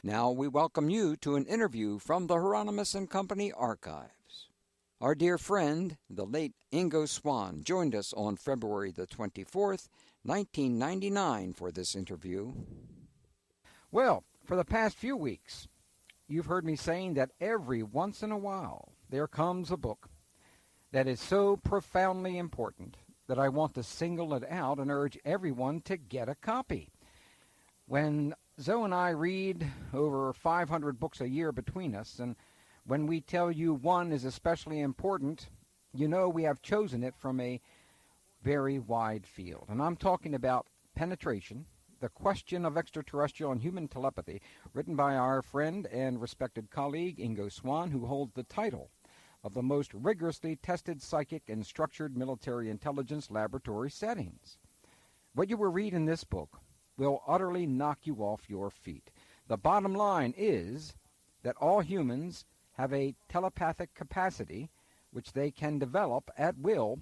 Now we welcome you to an interview from the Hieronimus and Company archives. Our dear friend, the late Ingo Swann, joined us on February the 24th, 1999 for this interview. Well, for the past few weeks, you've heard me saying that every once in a while there comes a book that is so profoundly important that I want to single it out and urge everyone to get a copy. When Zoe and I read over 500 books a year between us, and when we tell you one is especially important, you know we have chosen it from a very wide field. And I'm talking about Penetration, The Question of Extraterrestrial and Human Telepathy, written by our friend and respected colleague Ingo Swann, who holds the title of the most rigorously tested psychic and structured military intelligence laboratory settings. What you will read in this book will utterly knock you off your feet. The bottom line is that all humans have a telepathic capacity which they can develop at will,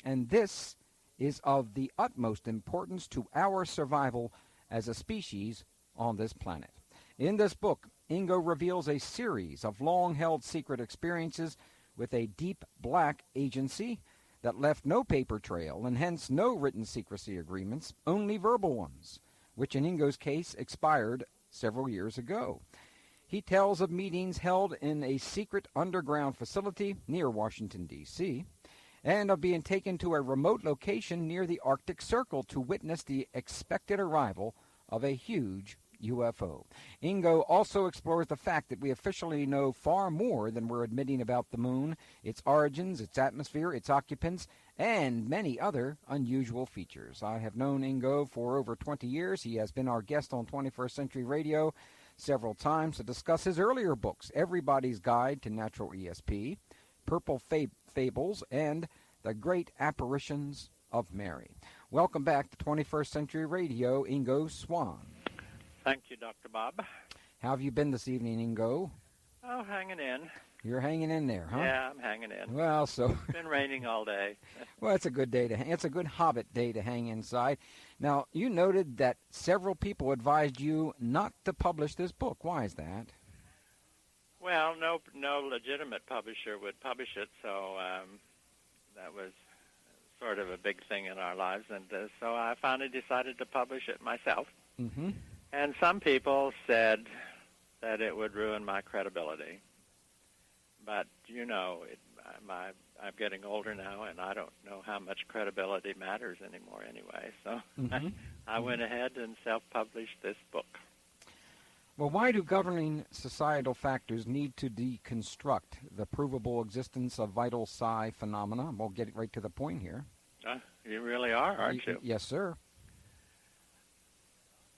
and this is of the utmost importance to our survival as a species on this planet. In this book, Ingo reveals a series of long-held secret experiences with a deep black agency that left no paper trail and hence no written secrecy agreements, only verbal ones, which in Ingo's case expired several years ago. He tells of meetings held in a secret underground facility near Washington, D.C., and of being taken to a remote location near the Arctic Circle to witness the expected arrival of a huge UFO. Ingo also explores the fact that we officially know far more than we're admitting about the moon, its origins, its atmosphere, its occupants, and many other unusual features. I have known Ingo for over 20 years. He has been our guest on 21st Century Radio several times to discuss his earlier books, Everybody's Guide to Natural ESP, Purple Fables, and The Great Apparitions of Mary. Welcome back to 21st Century Radio, Ingo Swann. Thank you, Dr. Bob. How have you been this evening, Ingo? Oh, hanging in. You're hanging in there, huh? Yeah, I'm hanging in. Well, so it's been raining all day. Well, it's a good day it's a good Hobbit day to hang inside. Now, you noted that several people advised you not to publish this book. Why is that? Well, no legitimate publisher would publish it, so that was sort of a big thing in our lives, and so I finally decided to publish it myself. Mm-hmm. And some people said that it would ruin my credibility. But, you know, I'm getting older now, and I don't know how much credibility matters anymore anyway. So I went ahead and self-published this book. Well, why do governing societal factors need to deconstruct the provable existence of vital psi phenomena? We'll get right to the point here. You really are, aren't you? Yes, sir.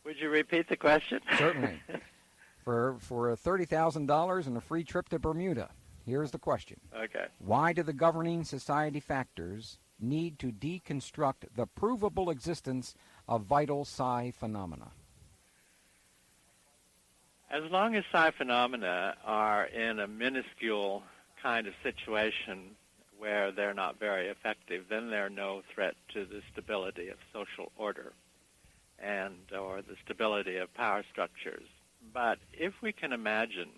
Would you repeat the question? Certainly. For $30,000 and a free trip to Bermuda, here's the question. Okay. Why do the governing society factors need to deconstruct the provable existence of vital psi phenomena? As long as psi phenomena are in a minuscule kind of situation where they're not very effective, then they're no threat to the stability of social order or the stability of power structures. But if we can imagine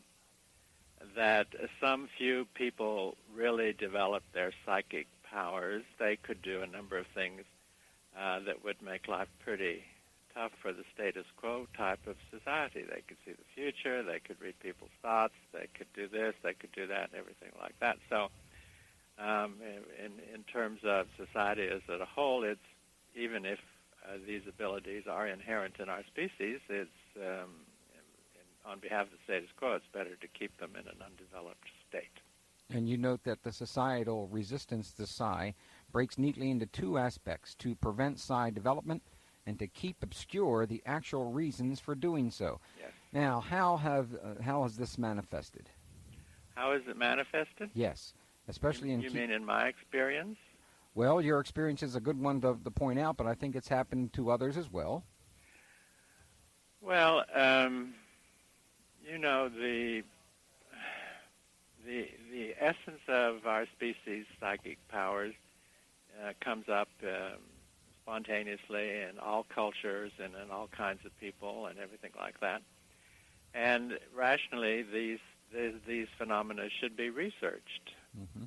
that some few people really develop their psychic powers, they could do a number of things that would make life pretty tough for the status quo type of society. They could see the future, they could read people's thoughts, they could do this, they could do that, and everything like that. So in terms of society as a whole, it's even if these abilities are inherent in our species, it's on behalf of the status quo, it's better to keep them in an undeveloped state. And you note that the societal resistance to psi breaks neatly into two aspects: to prevent psi development and to keep obscure the actual reasons for doing so. Yes. Now, how has this manifested? How is it manifested? Yes, especially You mean in my experience? Well, your experience is a good one to point out, but I think it's happened to others as well. Well, you know, the essence of our species' psychic powers comes up spontaneously in all cultures and in all kinds of people and everything like that. And rationally, these phenomena should be researched. Mm-hmm.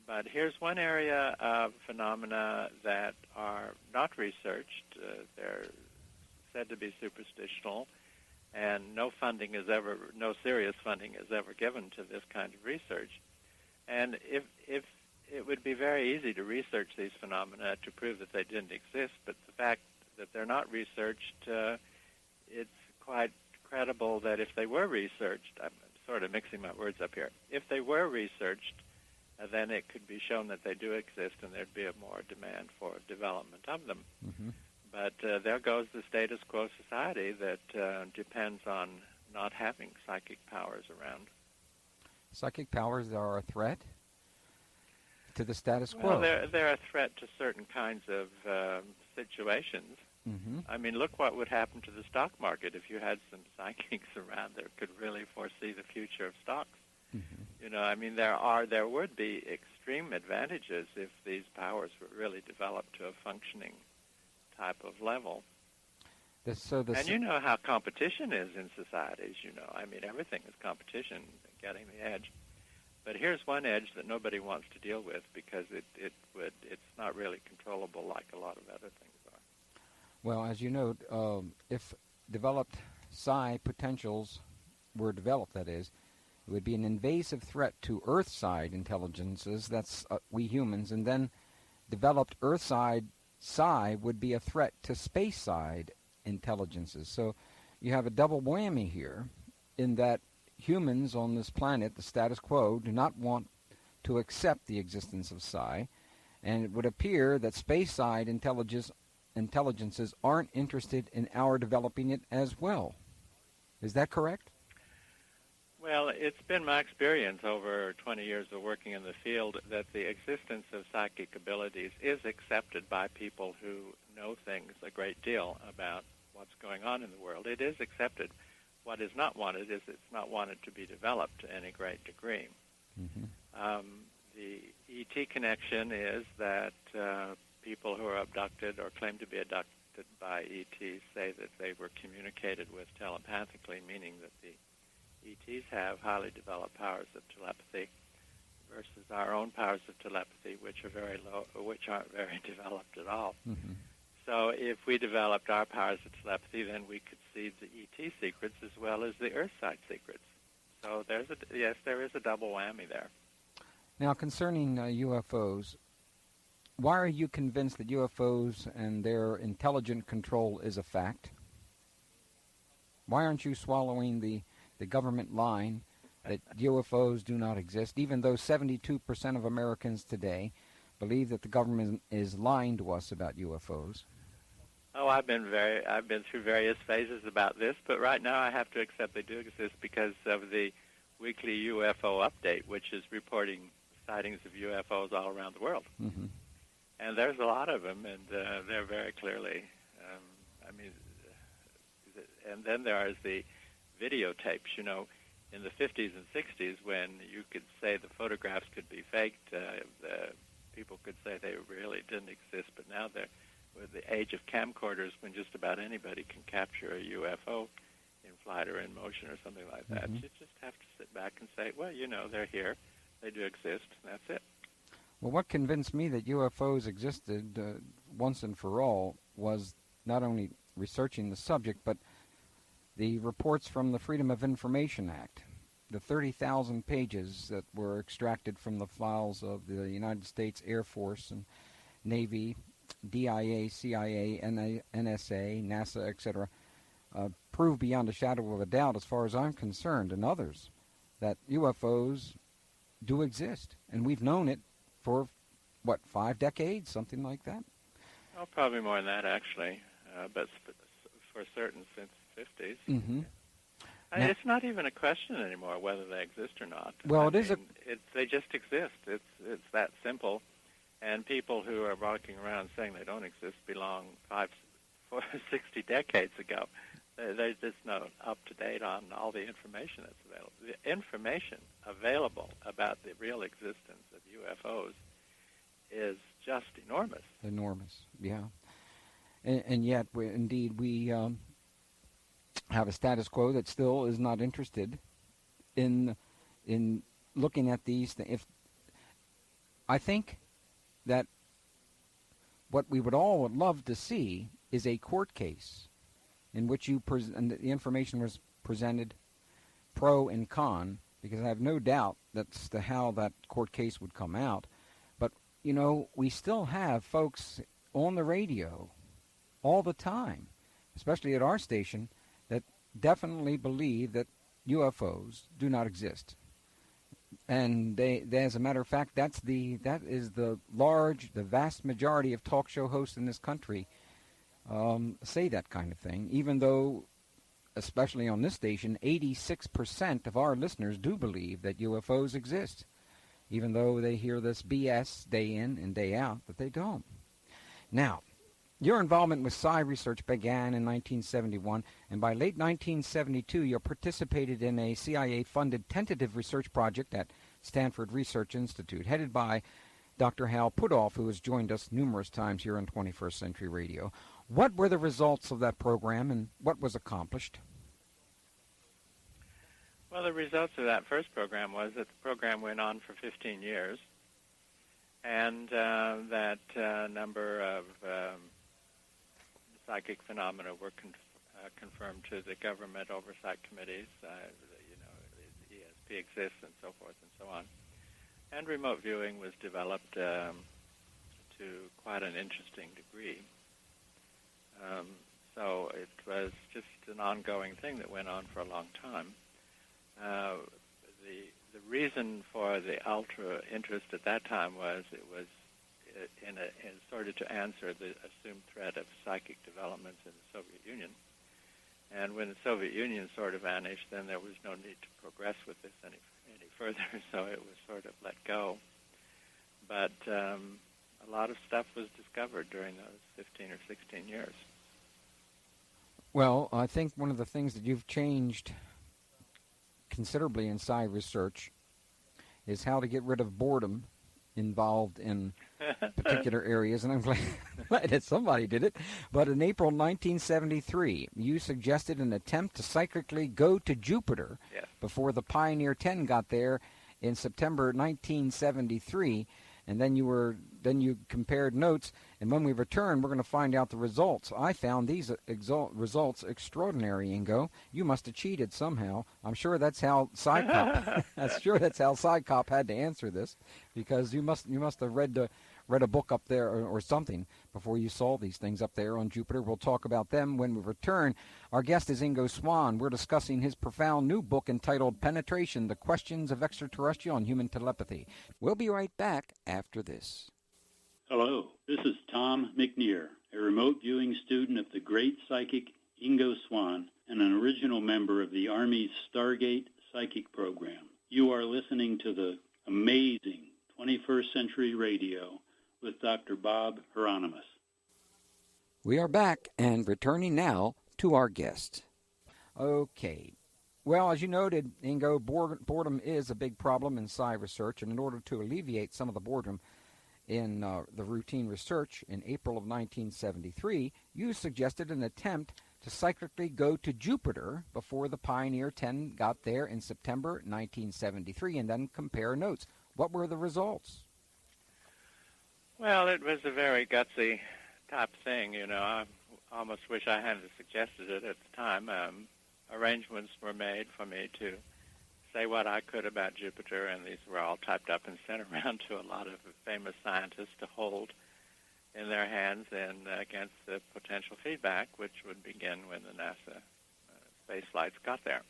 But here's one area of phenomena that are not researched. They're said to be superstitional, and no serious funding is ever given to this kind of research. And if it would be very easy to research these phenomena to prove that they didn't exist, but the fact that they're not researched, it's quite credible that if they were researched, I'm sort of mixing my words up here, if they were researched, then it could be shown that they do exist and there'd be a more demand for development of them. Mm-hmm. But there goes the status quo society that depends on not having psychic powers around. Psychic powers are a threat to the status quo. Well, they're a threat to certain kinds of situations. Mm-hmm. I mean, look what would happen to the stock market if you had some psychics around that could really foresee the future of stocks. Mm-hmm. You know, I mean, there would be extreme advantages if these powers were really developed to a functioning type of level. And you know how competition is in societies, you know. I mean, everything is competition, getting the edge. But here's one edge that nobody wants to deal with because it's not really controllable like a lot of other things are. Well, as you note, if developed psi potentials were developed, that is, it would be an invasive threat to Earth-side intelligences, that's we humans, and then developed Earth-side psi would be a threat to space-side intelligences. So you have a double whammy here in that humans on this planet, the status quo, do not want to accept the existence of psi, and it would appear that space-side intelligences aren't interested in our developing it as well. Is that correct? Well, it's been my experience over 20 years of working in the field that the existence of psychic abilities is accepted by people who know things a great deal about what's going on in the world. It is accepted. What is not wanted is it's not wanted to be developed to any great degree. Mm-hmm. The ET connection is that people who are abducted or claim to be abducted by ETs say that they were communicated with telepathically, meaning that the ETs have highly developed powers of telepathy versus our own powers of telepathy, which are very low, which aren't very developed at all. Mm-hmm. So if we developed our powers of telepathy, then we could see the ET secrets as well as the Earth-side secrets. So there is a double whammy there. Now, concerning UFOs, why are you convinced that UFOs and their intelligent control is a fact? Why aren't you swallowing the government line that UFOs do not exist, even though 72% of Americans today believe that the government is lying to us about UFOs? Oh, I've been through various phases about this, but right now I have to accept they do exist because of the weekly UFO update, which is reporting sightings of UFOs all around the world. Mm-hmm. And there's a lot of them, and they're very clearly, and then there is the videotapes, you know, in the 50s and 60s when you could say the photographs could be faked, people could say they really didn't exist, but now they're with the age of camcorders when just about anybody can capture a UFO in flight or in motion or something like that. Mm-hmm. You just have to sit back and say, well, you know, they're here, they do exist, and that's it. Well, what convinced me that UFOs existed once and for all was not only researching the subject, but the reports from the Freedom of Information Act, the 30,000 pages that were extracted from the files of the United States Air Force and Navy, DIA, CIA, NSA, NASA, etc., prove beyond a shadow of a doubt, as far as I'm concerned, and others, that UFOs do exist. And we've known it for, 5 decades, something like that? Oh, probably more than that, actually, but for certain since the 50s. Mm-hmm. It's not even a question anymore whether they exist or not. Well, they just exist. It's that simple. And people who are walking around saying they don't exist belong 60 decades ago. They're just not up to date on all the information that's available. The information available about the real existence of UFOs is just enormous. Enormous, yeah. And yet, we have a status quo that still is not interested in looking at these things. If I think that what we would all would love to see is a court case in which and the information was presented pro and con, because I have no doubt that's how that court case would come out. But, we still have folks on the radio all the time, especially at our station, that definitely believe that UFOs do not exist. And they, as a matter of fact, that is the vast majority of talk show hosts in this country say that kind of thing, even though, especially on this station, 86% of our listeners do believe that UFOs exist, even though they hear this BS day in and day out that they don't. Now, your involvement with psi research began in 1971, and by late 1972, you participated in a CIA-funded tentative research project at Stanford Research Institute, headed by Dr. Hal Puthoff, who has joined us numerous times here on 21st Century Radio. What were the results of that program, and what was accomplished? Well, the results of that first program was that the program went on for 15 years, and that number of psychic phenomena were confirmed to the government oversight committees, the ESP exists and so forth and so on. And remote viewing was developed to quite an interesting degree. So it was just an ongoing thing that went on for a long time. The reason for the ultra interest at that time was it was in sort of to answer the assumed threat of psychic developments in the Soviet Union. And when the Soviet Union sort of vanished, then there was no need to progress with this any further, so it was sort of let go. But a lot of stuff was discovered during those 15 or 16 years. Well, I think one of the things that you've changed considerably in psi research is how to get rid of boredom involved in particular areas, and I'm glad that somebody did it. But in April 1973, you suggested an attempt to cyclically go to Jupiter before the Pioneer 10 got there in September 1973, and then you compared notes, and when we return, we're going to find out the results. I found these results extraordinary, Ingo. You must have cheated somehow. I'm sure that's how PsyCop. that's how PsyCop had to answer this, because you must have read a book up there or something before you saw these things up there on Jupiter. We'll talk about them when we return. Our guest is Ingo Swann. We're discussing his profound new book entitled Penetration, The Questions of Extraterrestrial and Human Telepathy. We'll be right back after this. Hello, this is Tom McNear, a remote viewing student of the great psychic Ingo Swann and an original member of the Army's Stargate Psychic Program. You are listening to the amazing 21st Century Radio with Dr. Bob Hieronimus. We are back and returning now to our guest. Okay. Well, as you noted, Ingo, boredom is a big problem in psi research, and in order to alleviate some of the boredom in the routine research, in April of 1973, you suggested an attempt to cyclically go to Jupiter before the Pioneer 10 got there in September 1973, and then compare notes. What were the results? Well, it was a very gutsy type thing, I almost wish I hadn't suggested it at the time. Arrangements were made for me to say what I could about Jupiter, and these were all typed up and sent around to a lot of famous scientists to hold in their hands and against the potential feedback, which would begin when the NASA space flights got there.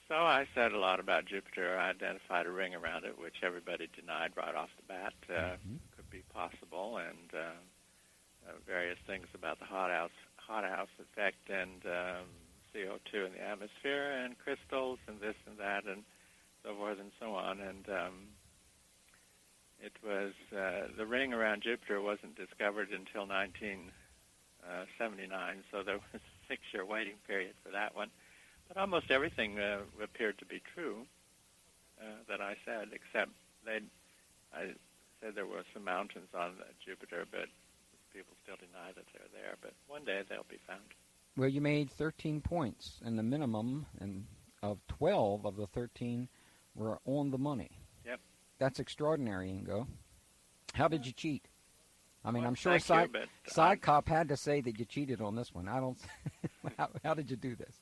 So I said a lot about Jupiter. I identified a ring around it, which everybody denied right off the bat could be possible, and various things about the hothouse effect and CO2 in the atmosphere and crystals and this and that and so forth and so on. And it was the ring around Jupiter wasn't discovered until 1979, so there was a 6-year waiting period for that one. But almost everything appeared to be true that I said, except I said there were some mountains on Jupiter, but people still deny that they're there. But one day they'll be found. Well, you made 13 points, and the minimum of 12 of the 13 were on the money. Yep. That's extraordinary, Ingo. How did you cheat? I mean, Well, I'm sure Psychop had to say that you cheated on this one. I don't. How did you do this?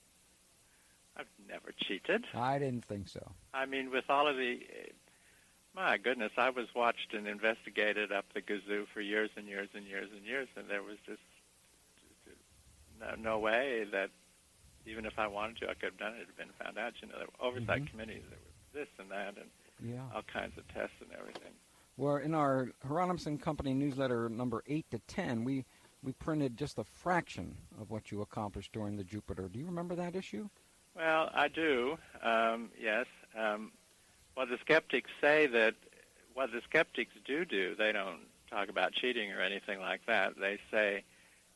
I've never cheated. I didn't think so. I mean, with all of the... My goodness, I was watched and investigated up the gazoo for years and years and years and years, and there was just no way that even if I wanted to, I could have done it. It had been found out. You know, there were oversight committees, there was this and that, and all kinds of tests and everything. Well, in our Hieronimus and Company newsletter number 8 to 10, we printed just a fraction of what you accomplished during the Jupiter. Do you remember that issue? Well, I do, yes. What the skeptics say that what the skeptics do, they don't talk about cheating or anything like that. They say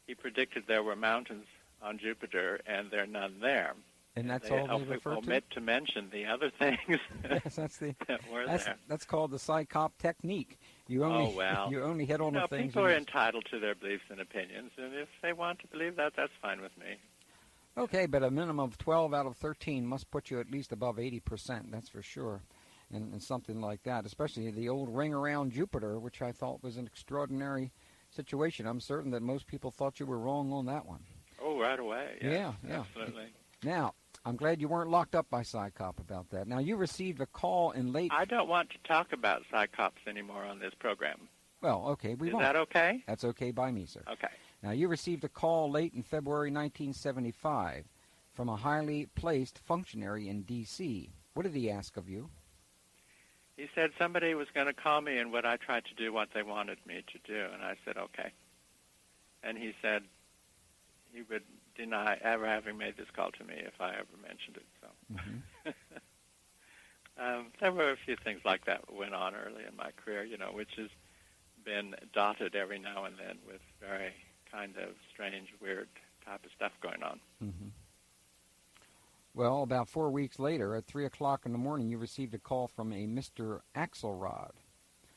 he predicted there were mountains on Jupiter and there are none there. And that's all they refer to? Omit to mention the other things yes, that were there. That's called the Psychop technique. You only hit on the things. People are entitled to their beliefs and opinions, and if they want to believe that, that's fine with me. Okay, but a minimum of 12 out of 13 must put you at least above 80%, that's for sure, and something like that, especially the old ring around Jupiter, which I thought was an extraordinary situation. I'm certain that most people thought you were wrong on that one. Oh, right away. Yeah. Absolutely. Now, I'm glad you weren't locked up by Psychop about that. Now, you received a call in late... I don't want to talk about Psychops anymore on this program. Well, okay, we won't. Is that okay? That's okay by me, sir. Okay. Now, you received a call late in February 1975 from a highly placed functionary in D.C. What did he ask of you? He said somebody was going to call me and would I try to do what they wanted me to do, and I said, okay. And he said he would deny ever having made this call to me if I ever mentioned it. So there were a few things like that that went on early in my career, which has been dotted every now and then with very kind of strange, weird type of stuff going on. Mm-hmm. Well, about 4 weeks later, at 3 o'clock in the morning, you received a call from a Mr. Axelrod.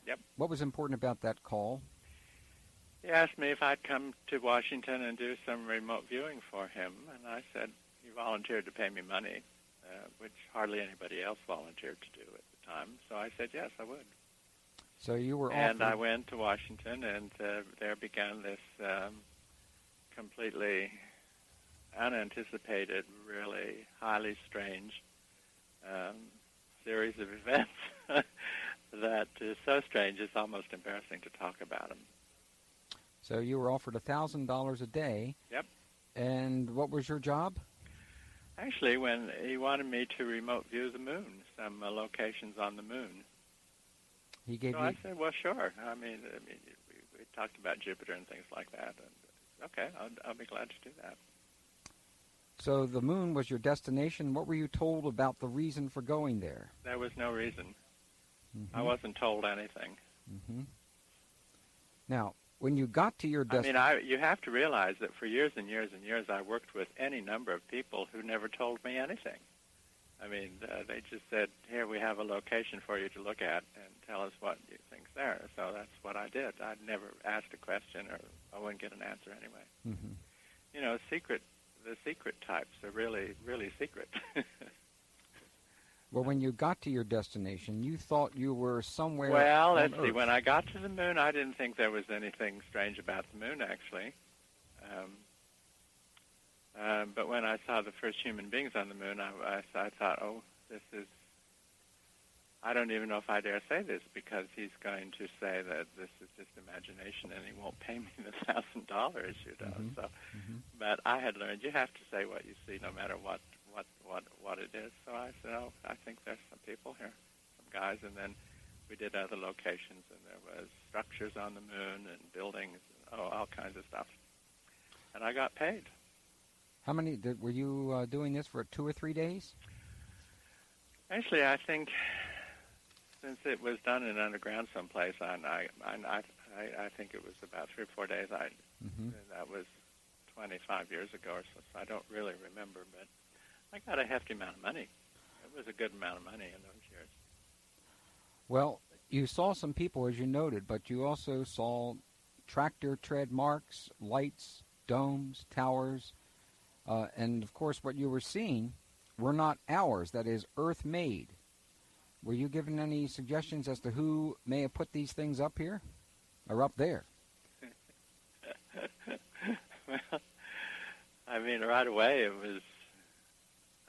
Yep. What was important about that call? He asked me if I'd come to Washington and do some remote viewing for him, and I said he volunteered to pay me money, which hardly anybody else volunteered to do at the time. So I said, yes, I would. So you were And I went to Washington, and there began this completely unanticipated, really highly strange series of events that is so strange it's almost embarrassing to talk about them. So you were offered $1,000 a day. Yep. And what was your job? Actually, when he wanted me to remote view the moon, some locations on the moon. I said, well, sure. I mean, we talked about Jupiter and things like that. And okay, I'll be glad to do that. So the moon was your destination. What were you told about the reason for going there? There was no reason. Mm-hmm. I wasn't told anything. Mm-hmm. Now, when you got to your destination... you have to realize that for years and years and years, I worked with any number of people who never told me anything. I mean, they just said, here, we have a location for you to look at and tell us what you think's there. So that's what I did. I'd never asked a question, or I wouldn't get an answer anyway. Mm-hmm. The secret types are really, really secret. Well, when you got to your destination, you thought you were somewhere Well, on let's Earth. see. When I got to the moon, I didn't think there was anything strange about the moon, actually. But when I saw the first human beings on the moon, I thought, oh, this is... I don't even know if I dare say this, because he's going to say that this is just imagination and he won't pay me the $1,000, Mm-hmm. So, mm-hmm. But I had learned you have to say what you see, no matter what it is. So I said, oh, I think there's some people here, some guys. And then we did other locations, and there was structures on the moon and buildings, all kinds of stuff. And I got paid. How many were you doing this for 2 or 3 days? Actually, I think since it was done in underground someplace, I think it was about 3 or 4 days. Mm-hmm. That was 25 years ago or so I don't really remember, but I got a hefty amount of money. It was a good amount of money in those years. Well, you saw some people, as you noted, but you also saw tractor tread marks, lights, domes, towers. And, of course, what you were seeing were not ours, that is, Earth-made. Were you given any suggestions as to who may have put these things up here or up there? Well, I mean, right away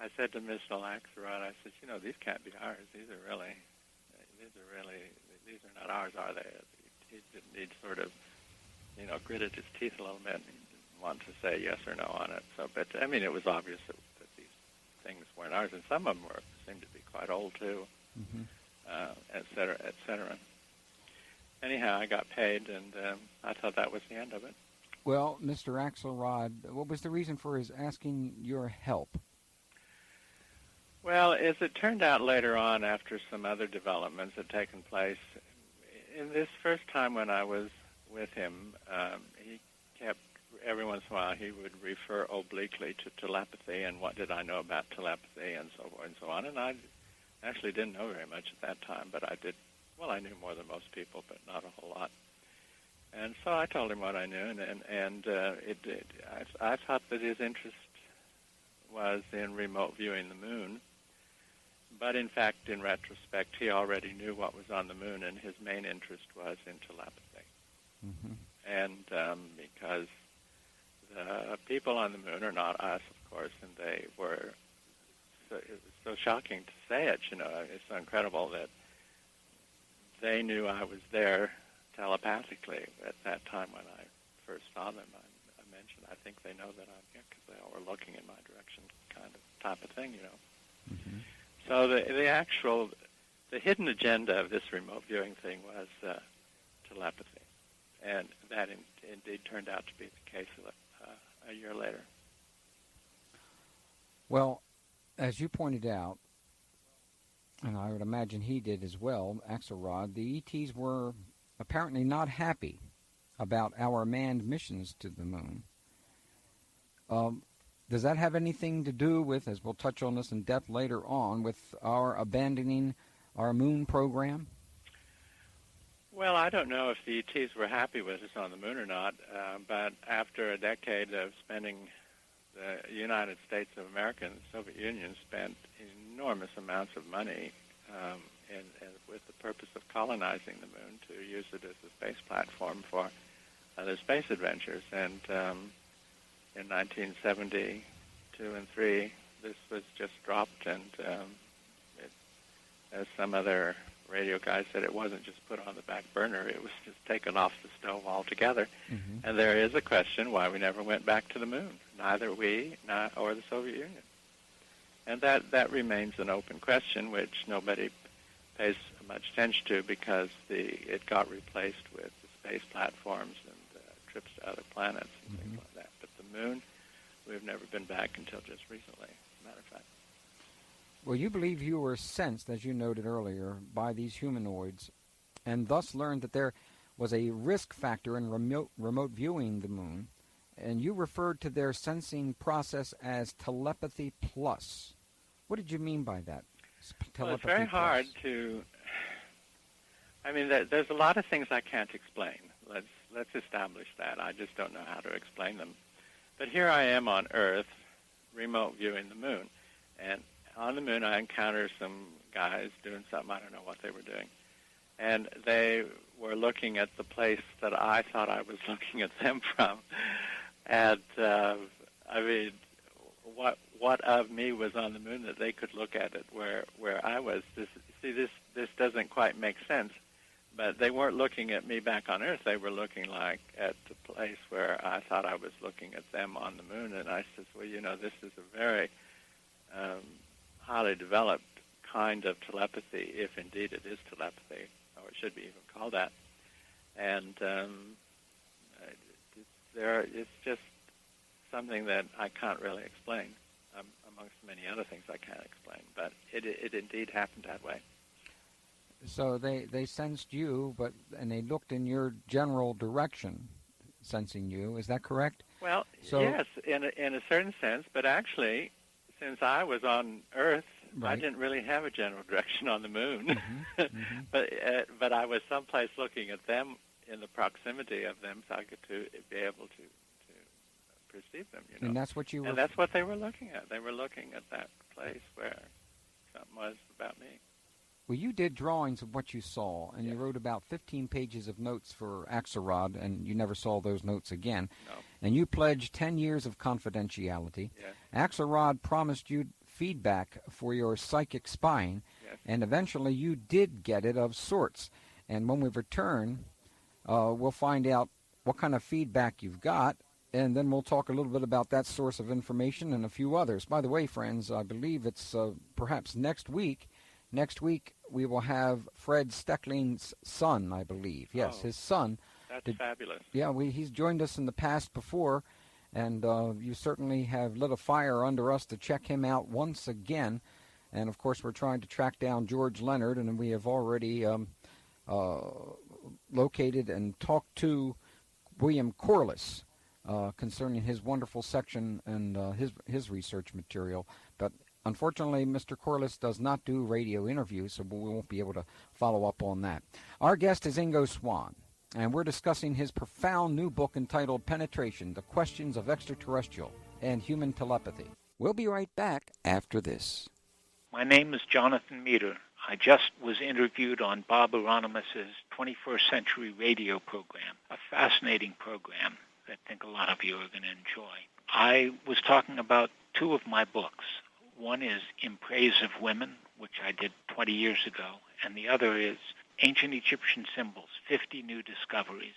I said to Mr. Axelrod, I said, these can't be ours. These are not ours, are they? He'd sort of, gritted his teeth a little bit and he didn't want to say yes or no on it. So, but, I mean, it was obvious that these things weren't ours, and some of them seemed to be quite old, too, et cetera, et cetera. Anyhow, I got paid, and I thought that was the end of it. Well, Mr. Axelrod, what was the reason for his asking your help? Well, as it turned out later on, after some other developments had taken place, in this first time when I was with him, he kept, every once in a while, he would refer obliquely to telepathy and what did I know about telepathy and so forth and so on. And I actually didn't know very much at that time, but I knew more than most people, but not a whole lot. And so I told him what I knew, I thought that his interest was in remote viewing the moon. But in fact, in retrospect, he already knew what was on the moon, and his main interest was in telepathy. And because the people on the moon are not us, of course, and they were, it was so shocking to say it, it's so incredible that they knew I was there telepathically at that time when I first saw them. I mentioned, I think they know that I'm here because they all were looking in my direction, kind of type of thing, So the hidden agenda of this remote viewing thing was telepathy, and that indeed turned out to be the case a year later. Well, as you pointed out, and I would imagine he did as well, Axelrod, the ETs were apparently not happy about our manned missions to the moon. Does that have anything to do with, as we'll touch on this in depth later on, with our abandoning our moon program? Well, I don't know if the ETs were happy with us on the moon or not, but after a decade of spending, the United States of America and the Soviet Union spent enormous amounts of money and with the purpose of colonizing the moon to use it as a space platform for their space adventures. And in 1972 and 3, this was just dropped, and as some other radio guy said, it wasn't just put on the back burner, it was just taken off the stove altogether. And there is a question why we never went back to the moon, neither we or the Soviet Union. And that remains an open question, which nobody pays much attention to because it got replaced with the space platforms and trips to other planets and things like that. But the moon, we've never been back until just recently, as a matter of fact. Well, you believe you were sensed, as you noted earlier, by these humanoids, and thus learned that there was a risk factor in remote viewing the moon, and you referred to their sensing process as telepathy plus. What did you mean by that? Well, it's very hard to... I mean, there's a lot of things I can't explain. Let's establish that. I just don't know how to explain them. But here I am on Earth, remote viewing the moon, and on the moon I encounter some guys doing something, I don't know what they were doing, and they were looking at the place that I thought I was looking at them from. And, I mean, what of me was on the moon that they could look at it where I was? This doesn't quite make sense. But they weren't looking at me back on Earth. They were looking like at the place where I thought I was looking at them on the moon. And I said, well, this is a very highly developed kind of telepathy, if indeed it is telepathy, or it should be even called that. And it's just something that I can't really explain, amongst many other things I can't explain. But it indeed happened that way. So they sensed you, and they looked in your general direction, sensing you. Is that correct? Well, yes, in a certain sense. But actually, since I was on Earth, right, I didn't really have a general direction on the moon. But I was someplace looking at them in the proximity of them, so I could be able to perceive them, you know. And that's what you were... And that's what they were looking at. They were looking at that place where something was about me. Well, you did drawings of what you saw, and Yeah. you wrote about 15 pages of notes for Axelrod, and you never saw those notes again. No. And you pledged 10 years of confidentiality. Yes. Axelrod promised you feedback for your psychic spying, Yes. and eventually you did get it of sorts. And when we return, we'll find out what kind of feedback you've got, and then we'll talk a little bit about that source of information and a few others. By the way, friends, I believe it's perhaps next week. Next week we will have Fred Steckling's son, I believe. Yes, his son. That's fabulous. Yeah, he's joined us in the past before, and you certainly have lit a fire under us to check him out once again. And, of course, we're trying to track down George Leonard, and we have already located and talked to William Corliss concerning his wonderful section and his research material. But unfortunately, Mr. Corliss does not do radio interviews, so we won't be able to follow up on that. Our guest is Ingo Swann, and we're discussing his profound new book entitled Penetration, The Questions of Extraterrestrial and Human Telepathy. We'll be right back after this. My name is Jonathan Meter. I just was interviewed on Bob Hieronimus's 21st Century Radio program, a fascinating program that I think a lot of you are going to enjoy. I was talking about two of my books. One is In Praise of Women, which I did 20 years ago, and the other is Ancient Egyptian Symbols, 50 New Discoveries.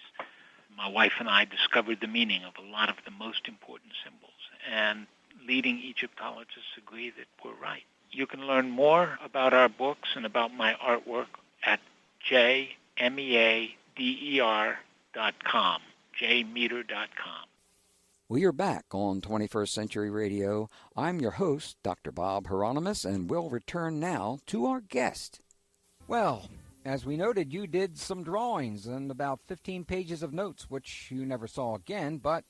My wife and I discovered the meaning of a lot of the most important symbols, and leading Egyptologists agree that we're right. You can learn more about our books and about my artwork at jmeader.com, jmeter.com. We are back on 21st Century Radio. I'm your host, Dr. Bob Hieronimus, and we'll return now to our guest. Well, as we noted, you did some drawings and about 15 pages of notes, which you never saw again, but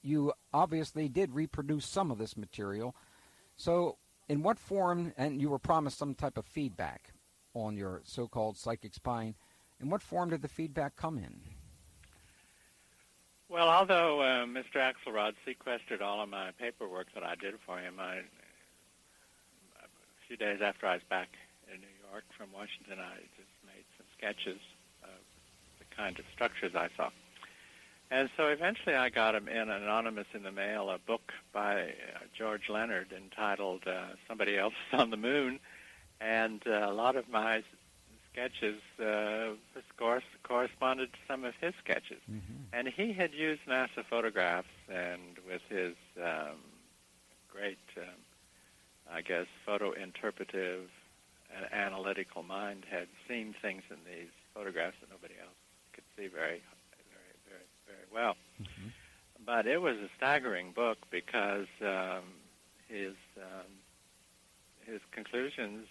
you obviously did reproduce some of this material. So, in what form, and you were promised some type of feedback on your so-called psychic spying, in what form did the feedback come in? Well, although Mr. Axelrod sequestered all of my paperwork that I did for him, a few days after I was back in New York from Washington, I just made some sketches of the kind of structures I saw. And so eventually I got him in anonymous in the mail, a book by George Leonard entitled Somebody Else is on the Moon. And a lot of my sketches corresponded to some of his sketches. Mm-hmm. And he had used NASA photographs, and with his great, photo-interpretive and analytical mind, had seen things in these photographs that nobody else could see very well. Mm-hmm. But it was a staggering book because his conclusions,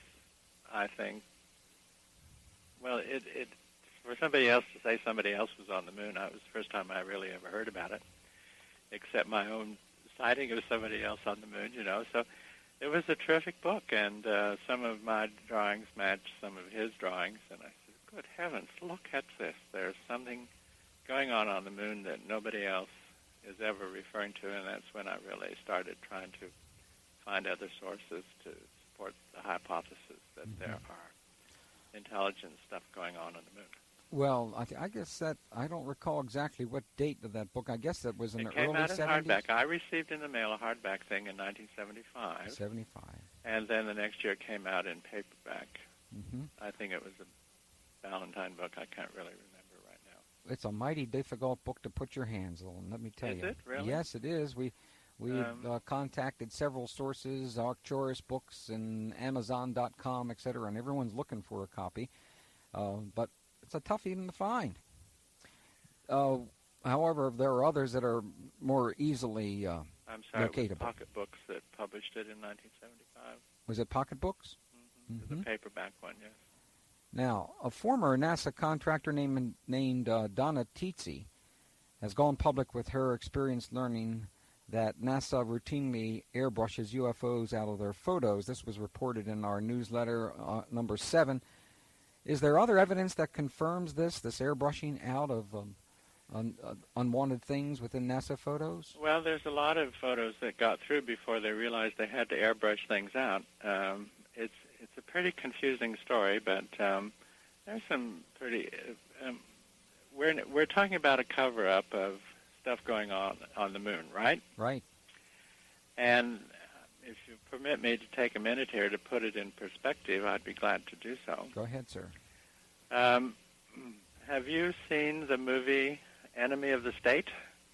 I think, well, it for somebody else to say somebody else was on the moon, it was the first time I really ever heard about it, except my own sighting of somebody else on the moon, you know. So it was a terrific book, and some of my drawings matched some of his drawings, and I said, good heavens, look at this. There's something going on the moon that nobody else is ever referring to, and that's when I really started trying to find other sources to support the hypothesis that mm-hmm. there are intelligent stuff going on the moon. Well, I guess that, I don't recall exactly what date of that book. I guess that was in the early 70s. It came out in hardback. I received in the mail a hardback thing in 1975. 75. And then the next year it came out in paperback. Mm-hmm. I think it was a Valentine book. I can't really remember. It's a mighty difficult book to put your hands on, let me tell you. Is it, really? Yes, it is. We've contacted several sources, Arcturus Books and Amazon.com, etc., and everyone's looking for a copy. But it's a tough even to find. However, there are others that are more easily I'm sorry, locatable. It was Pocket Books that published it in 1975. Was it Pocket Books? Mm-hmm. Mm-hmm. The paperback one, yes. Now, a former NASA contractor named Donna Tietze has gone public with her experience learning that NASA routinely airbrushes UFOs out of their photos. This was reported in our newsletter number 7. Is there other evidence that confirms this airbrushing out of unwanted things within NASA photos? Well, there's a lot of photos that got through before they realized they had to airbrush things out. It's a pretty confusing story, but there's some pretty. We're talking about a cover-up of stuff going on the moon, right? Right. And if you permit me to take a minute here to put it in perspective, I'd be glad to do so. Go ahead, sir. Have you seen the movie Enemy of the State?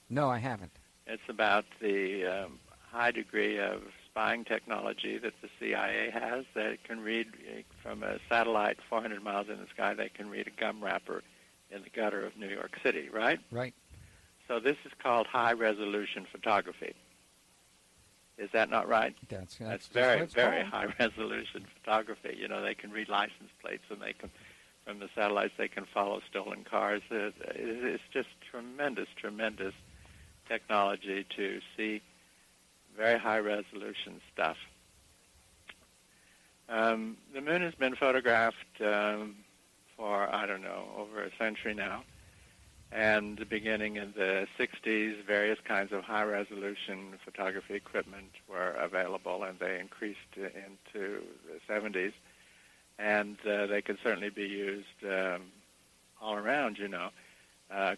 No, I haven't. It's about the high degree of spying technology that the CIA has. That can read from a satellite 400 miles in the sky. They can read a gum wrapper in the gutter of New York City, right? Right. So this is called high-resolution photography. Is that not right? That's very, very high-resolution photography. You know, they can read license plates, and they can, from the satellites, they can follow stolen cars. It's just tremendous, tremendous technology to see very high-resolution stuff. The moon has been photographed for, I don't know, over a century now. And beginning in the 60s, various kinds of high-resolution photography equipment were available, and they increased into the 70s. And they could certainly be used all around, you know.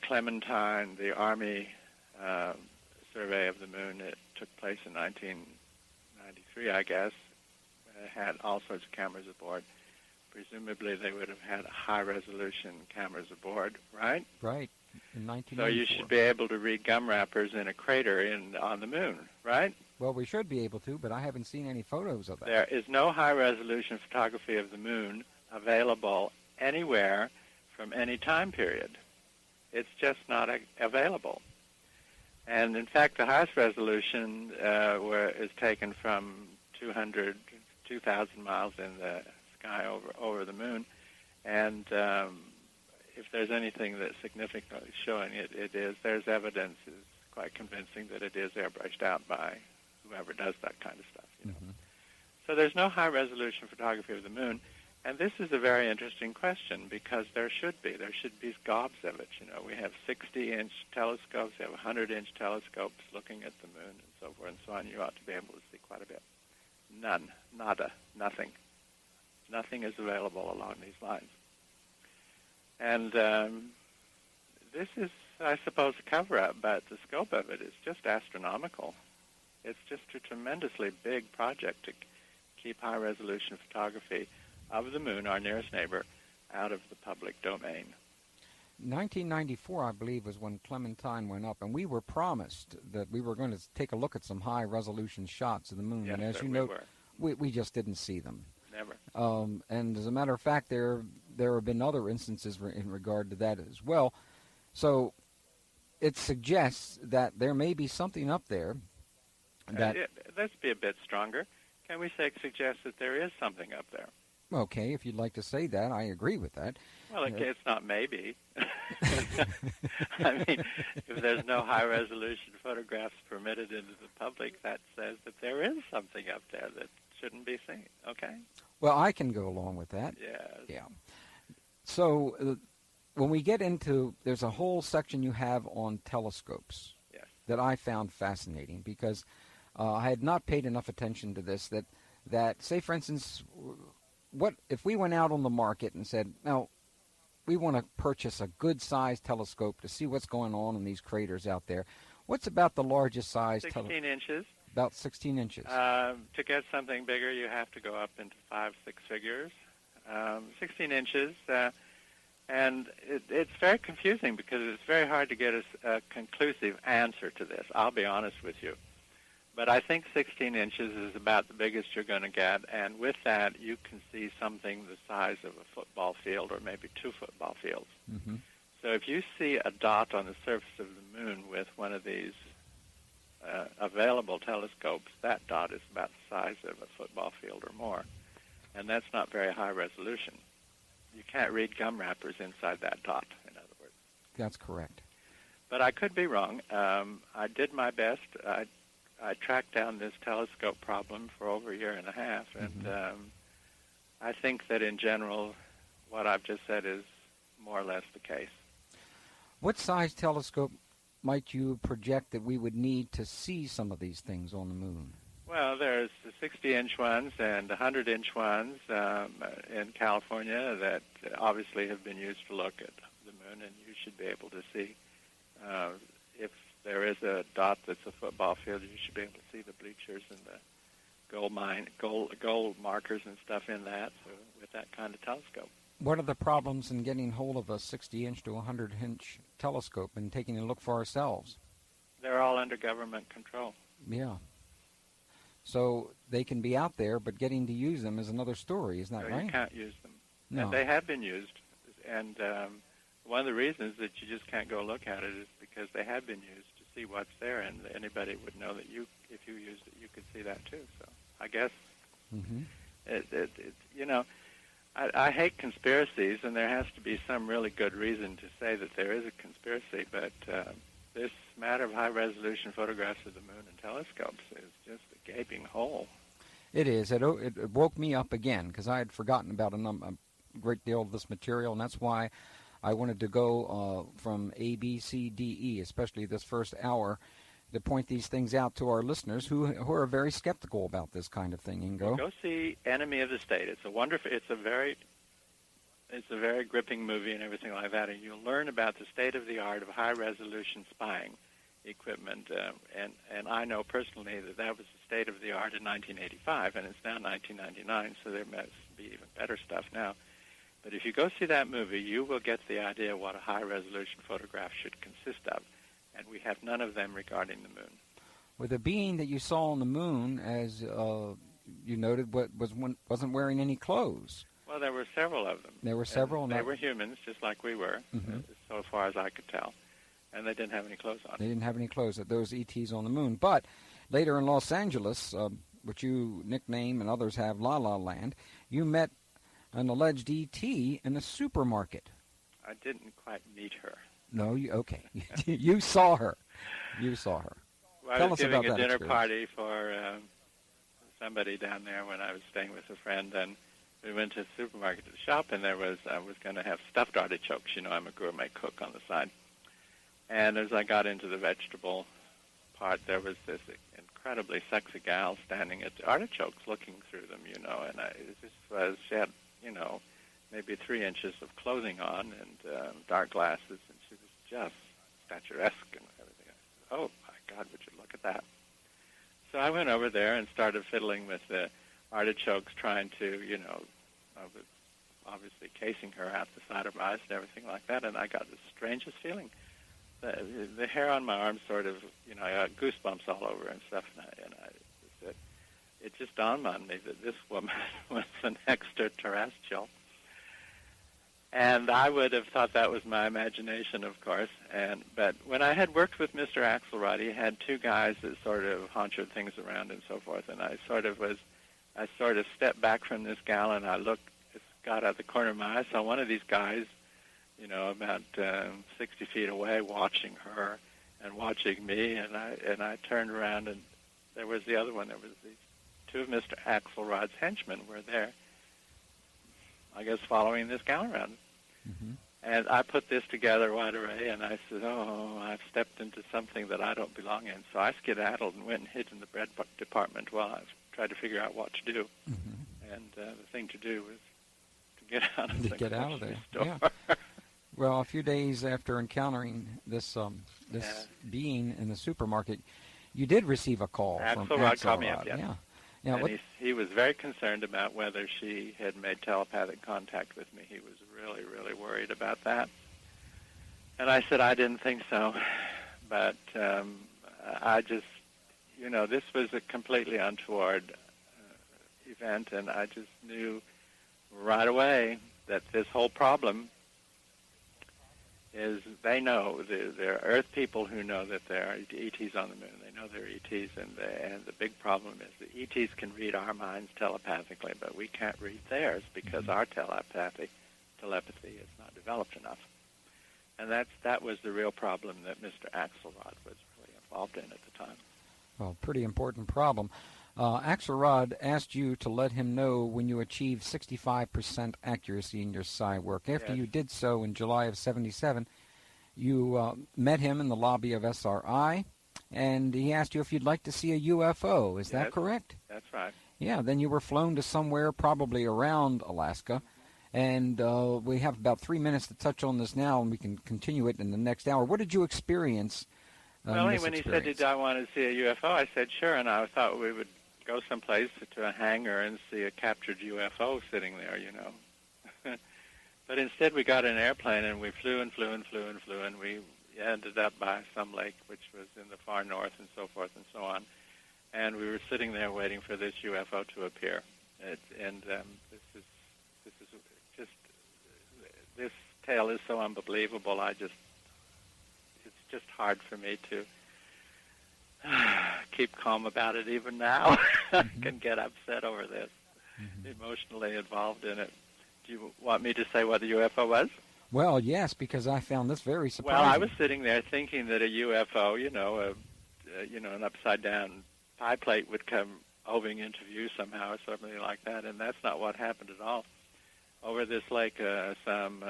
Clementine, the Army survey of the moon, it took place in 1993, I guess, had all sorts of cameras aboard. Presumably they would have had high-resolution cameras aboard, right? Right. In 1994. So you should be able to read gum wrappers in a crater on the moon, right? Well, we should be able to, but I haven't seen any photos of that. There is no high-resolution photography of the moon available anywhere from any time period. It's just not available. And in fact, the highest resolution is taken from 2,000 miles in the sky over the moon, and if there's anything that's significantly showing it is, there's evidence is quite convincing that it is airbrushed out by whoever does that kind of stuff. You know? Mm-hmm. So there's no high-resolution photography of the moon, and this is a very interesting question because there should be gobs of it. You know, we have 60-inch telescopes, we have 100-inch telescopes looking at the moon, and so forth and so on. You ought to be able to see quite a bit. None, nada, nothing. Nothing is available along these lines. And this is, I suppose, a cover-up, but the scope of it is just astronomical. It's just a tremendously big project to keep high-resolution photography of the moon, our nearest neighbor, out of the public domain. 1994, I believe, was when Clementine went up, and we were promised that we were going to take a look at some high-resolution shots of the moon. Yes, and as you we know, were. we just didn't see them. Never. And as a matter of fact, there have been other instances in regard to that as well. So it suggests that there may be something up there that... Let's be a bit stronger. Can we suggest that there is something up there? Okay, if you'd like to say that, I agree with that. Well, it's not maybe. I mean, if there's no high-resolution photographs permitted into the public, that says that there is something up there that shouldn't be seen, okay? Well, I can go along with that. Yes. Yeah. So when we get into, there's a whole section you have on telescopes. Yes. That I found fascinating because I had not paid enough attention to this, that say, for instance, what if we went out on the market and said, now, we want to purchase a good-sized telescope to see what's going on in these craters out there. What's about the largest size? 16 inches. About 16 inches. To get something bigger, you have to go up into 5-6 figures. 16 inches. And it's very confusing because it's very hard to get a conclusive answer to this. I'll be honest with you. But I think 16 inches is about the biggest you're going to get, and with that, you can see something the size of a football field or maybe 2 football fields. Mm-hmm. So if you see a dot on the surface of the moon with one of these available telescopes, that dot is about the size of a football field or more, and that's not very high resolution. You can't read gum wrappers inside that dot, in other words. That's correct. But I could be wrong. I did my best. I tracked down this telescope problem for over a year and a half, and I think that in general, what I've just said is more or less the case. What size telescope might you project that we would need to see some of these things on the moon? Well, there's the 60-inch ones and 100-inch ones in California that obviously have been used to look at the moon, and you should be able to see. If there is a dot that's a football field, you should be able to see the bleachers and the gold markers and stuff in that, so with that kind of telescope. What are the problems in getting hold of a 60-inch to 100-inch telescope and taking a look for ourselves? They're all under government control. Yeah. So they can be out there, but getting to use them is another story, isn't that right? You can't use them. No. And they have been used. And one of the reasons that you just can't go look at it is because they have been used to see what's there, and anybody would know that if you used it, you could see that too. So I guess, I hate conspiracies, and there has to be some really good reason to say that there is a conspiracy, but this matter of high-resolution photographs of the moon and telescopes is just a gaping hole. It is. It woke me up again because I had forgotten about a great deal of this material, and that's why I wanted to go from A, B, C, D, E, especially this first hour, to point these things out to our listeners who are very skeptical about this kind of thing. Ingo, go see Enemy of the State. It's a very gripping movie and everything like that, and you'll learn about the state of the art of high-resolution spying equipment. And I know personally that was the state of the art in 1985, and it's now 1999, so there must be even better stuff now. But if you go see that movie, you will get the idea what a high-resolution photograph should consist of, and we have none of them regarding the moon. With a being that you saw on the moon, as you noted, wasn't wearing any clothes. Well, there were several of them. There were several? They were humans, just like we were, so far as I could tell. And they didn't have any clothes on. They didn't have any clothes, those ETs on the moon. But later in Los Angeles, which you nickname and others have La La Land, you met an alleged ET in a supermarket. I didn't quite meet her. No, okay. You saw her. You saw her. Well, Tell I was us giving about a that dinner experience. party for somebody down there when I was staying with a friend, and we went to the supermarket to shop, and I was going to have stuffed artichokes. You know, I'm a gourmet cook on the side. And as I got into the vegetable part, there was this incredibly sexy gal standing at the artichokes looking through them, you know, and she had, you know, maybe 3 inches of clothing on and dark glasses, and she was just statuesque and everything. I said, oh, my God, would you look at that? So I went over there and started fiddling with the artichokes, trying to, you know, I was obviously casing her out the side of her eyes and everything like that, and I got the strangest feeling. The hair on my arm sort of, you know, I got goosebumps all over and stuff, and it just dawned on me that this woman was an extraterrestrial. And I would have thought that was my imagination, of course. But when I had worked with Mr. Axelrod, he had two guys that sort of honchoed things around and so forth, and I sort of stepped back from this gal, and I got out the corner of my eye, saw one of these guys, you know, about 60 feet away, watching her and watching me, and I turned around, and there was the other one. There was these two of Mr. Axelrod's henchmen were there, I guess, following this gal around. Mm-hmm. And I put this together right away, and I said, oh, I've stepped into something that I don't belong in. So I skedaddled and went and hid in the bread department while I tried to figure out what to do. Mm-hmm. And the thing to do was to get out of the there. store. Yeah. Well, a few days after encountering this being in the supermarket, you did receive a call from Axelrod. Called me up, yes. yeah. Yeah, and he was very concerned about whether she had made telepathic contact with me. He was really, really worried about that. And I said I didn't think so. But I just, you know, this was a completely untoward event, and I just knew right away that this whole problem is they know, there are Earth people who know that there are ETs on the moon. They know there are ETs, and the big problem is the ETs can read our minds telepathically, but we can't read theirs because our telepathy is not developed enough. And that was the real problem that Mr. Axelrod was really involved in at the time. Well, pretty important problem. Axelrod asked you to let him know when you achieved 65% accuracy in your psi work. After you did so in July of 1977, You met him in the lobby of SRI, and he asked you if you'd like to see a UFO. Is that correct? That's right. Yeah, then you were flown to somewhere probably around Alaska. And we have about 3 minutes to touch on this now, and we can continue it in the next hour. What did you experience? Well, when he said, did I want to see a UFO, I said, sure, and I thought we would go someplace to a hangar and see a captured UFO sitting there, you know. But instead we got an airplane, and we flew and flew and flew and flew, and we ended up by some lake, which was in the far north, and so forth and so on. And we were sitting there waiting for this UFO to appear. This tale is so unbelievable. It's just hard for me to keep calm about it even now. I can get upset over this, emotionally involved in it. Do you want me to say what the UFO was? Well, yes, because I found this very surprising. Well, I was sitting there thinking that a UFO, an upside-down pie plate would come oving into view somehow or something like that, and that's not what happened at all. Over this lake, some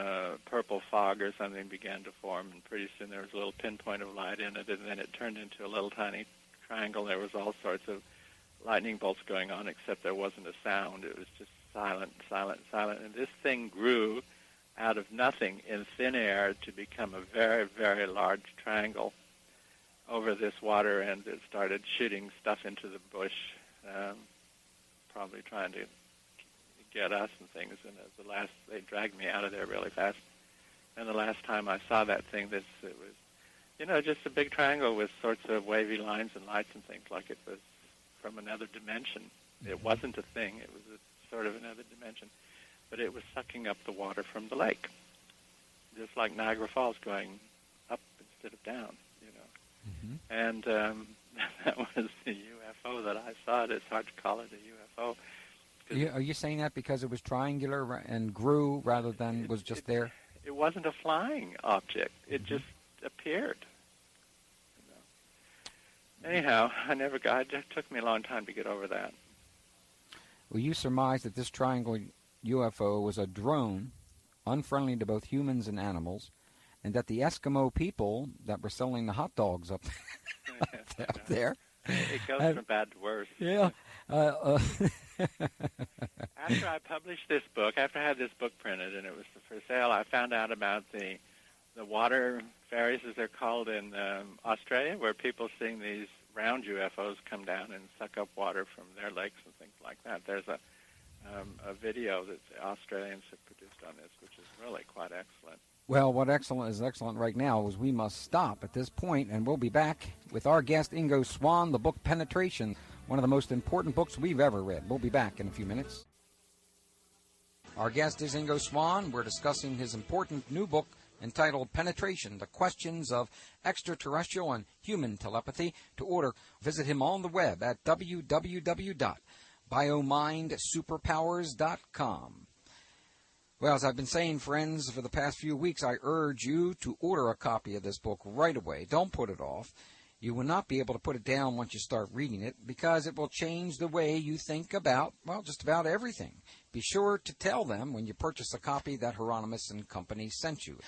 purple fog or something began to form, and pretty soon there was a little pinpoint of light in it, and then it turned into a little tiny triangle. There was all sorts of lightning bolts going on, except there wasn't a sound. It was just silent, silent, silent. And this thing grew out of nothing in thin air to become a very, very large triangle over this water, and it started shooting stuff into the bush, probably trying to get us and things. And they dragged me out of there really fast. And the last time I saw that thing, it was, just a big triangle with sorts of wavy lines and lights and things, like it was from another dimension. It wasn't a thing. It was a sort of another dimension. But it was sucking up the water from the lake, just like Niagara Falls going up instead of down, And that was the UFO that I saw. It's hard to call it a UFO. Are you saying that because it was triangular and grew rather than was just there? It wasn't a flying object. It just appeared. Anyhow, it took me a long time to get over that. Well, you surmised that this triangle UFO was a drone, unfriendly to both humans and animals, and that the Eskimo people that were selling the hot dogs up there. It goes from bad to worse. Yeah. After I published this book, after I had this book printed and it was for sale, I found out about the water fairies, as they're called in Australia, where people seeing these round UFOs come down and suck up water from their lakes and things like that. There's a video that the Australians have produced on this, which is really quite excellent. Well, what is excellent right now is we must stop at this point, and we'll be back with our guest, Ingo Swann, the book Penetration, one of the most important books we've ever read. We'll be back in a few minutes. Our guest is Ingo Swann. We're discussing his important new book entitled Penetration, The Questions of Extraterrestrial and Human Telepathy. To order, visit him on the web at www.biomindsuperpowers.com. Well, as I've been saying, friends, for the past few weeks, I urge you to order a copy of this book right away. Don't put it off. You will not be able to put it down once you start reading it because it will change the way you think about, just about everything. Be sure to tell them when you purchase a copy that Hieronimus and Company sent you.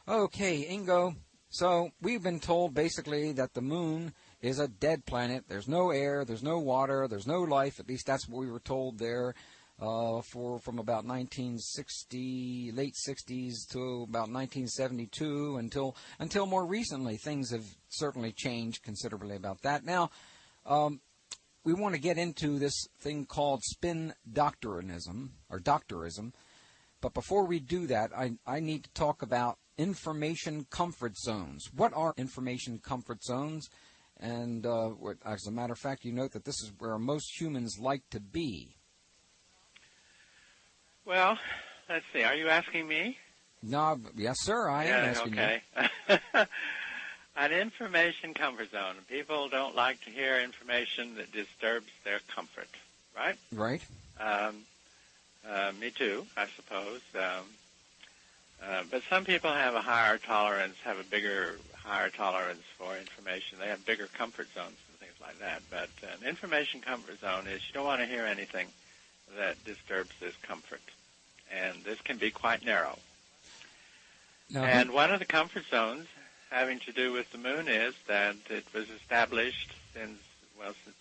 Okay, Ingo, so we've been told basically that the moon is a dead planet. There's no air, there's no water, there's no life. At least that's what we were told there. From about 1960, late 60s to about 1972 until more recently. Things have certainly changed considerably about that. Now, we want to get into this thing called spin doctorism, but before we do that, I need to talk about information comfort zones. What are information comfort zones? And as a matter of fact, you note that this is where most humans like to be. Well, let's see. Are you asking me? No, yes, sir. I am asking you. Okay. An information comfort zone. People don't like to hear information that disturbs their comfort, right? Right. Me too, I suppose. But some people have a higher tolerance for information. They have bigger comfort zones and things like that. But an information comfort zone is you don't want to hear anything that disturbs this comfort. And this can be quite narrow. And one of the comfort zones having to do with the moon is that it was established since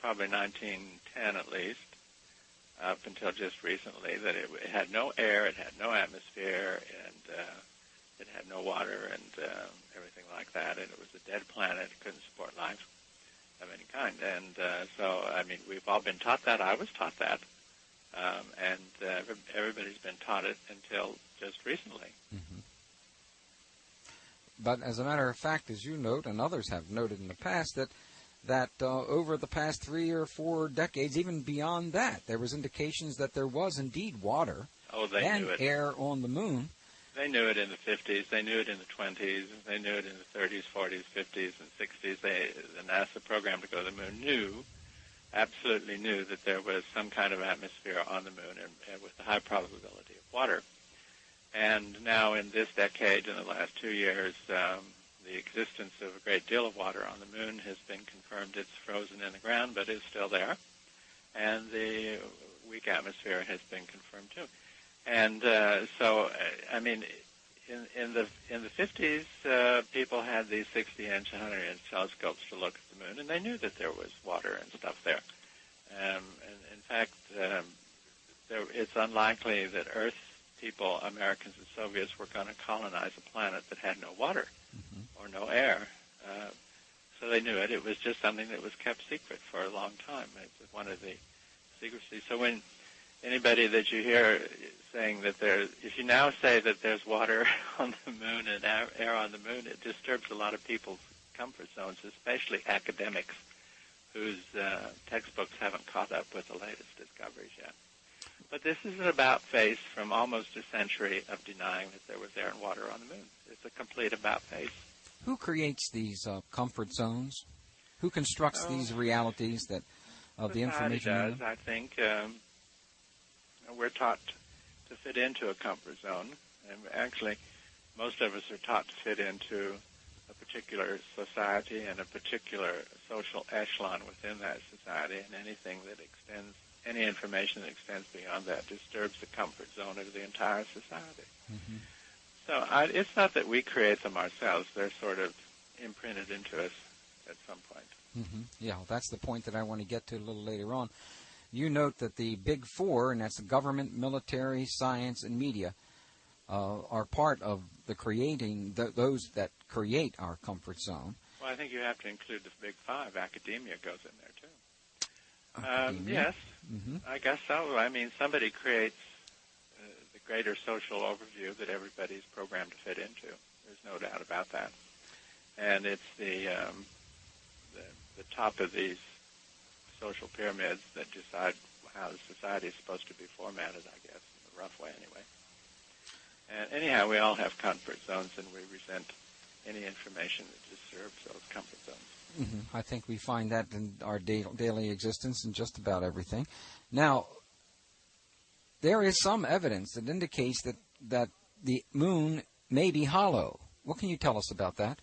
probably 1910 at least, up until just recently, that it had no air, it had no atmosphere, and it had no water and everything like that, and it was a dead planet. It couldn't support life of any kind. And so, I mean, we've all been taught that. I was taught that. And everybody's been taught it until just recently. Mm-hmm. But as a matter of fact, as you note, and others have noted in the past, that over the past 3 or 4 decades, even beyond that, there was indications that there was indeed water and air on the moon. They knew it in the 50s. They knew it in the 20s. They knew it in the 30s, 40s, 50s, and 60s. The NASA program to go to the moon absolutely knew that there was some kind of atmosphere on the moon and with a high probability of water. And now in this decade, in the last 2 years, the existence of a great deal of water on the moon has been confirmed. It's frozen in the ground, but it's still there. And the weak atmosphere has been confirmed too. And so, I mean, in the 50s, people had these 60-inch, 100-inch telescopes to look at the moon, and they knew that there was water and stuff there. And in fact, it's unlikely that Earth people, Americans and Soviets, were going to colonize a planet that had no water or no air. So they knew it. It was just something that was kept secret for a long time. It was one of the secrecy. So when anybody that you hear saying that if you now say that there's water on the moon and air on the moon, it disturbs a lot of people's comfort zones, especially academics whose textbooks haven't caught up with the latest discoveries yet. But this is an about-face from almost a century of denying that there was air and water on the moon. It's a complete about-face. Who creates these comfort zones? Who constructs these realities of the information? Society does, I think. We're taught to fit into a comfort zone. And actually, most of us are taught to fit into a particular society and a particular social echelon within that society, and any information that extends beyond that disturbs the comfort zone of the entire society. Mm-hmm. So it's not that we create them ourselves. They're sort of imprinted into us at some point. Mm-hmm. Yeah, that's the point that I want to get to a little later on. You note that the big four, and that's the government, military, science, and media, are part of the those that create our comfort zone. Well, I think you have to include the big five. Academia goes in there, too. Academia? Yes, I guess so. I mean, somebody creates the greater social overview that everybody's programmed to fit into. There's no doubt about that. And it's the top of these social pyramids that decide how the society is supposed to be formatted, I guess, in a rough way anyway. And anyhow, we all have comfort zones, and we resent any information that disturbs those comfort zones. Mm-hmm. I think we find that in our daily existence in just about everything. Now, there is some evidence that indicates that the moon may be hollow. What can you tell us about that?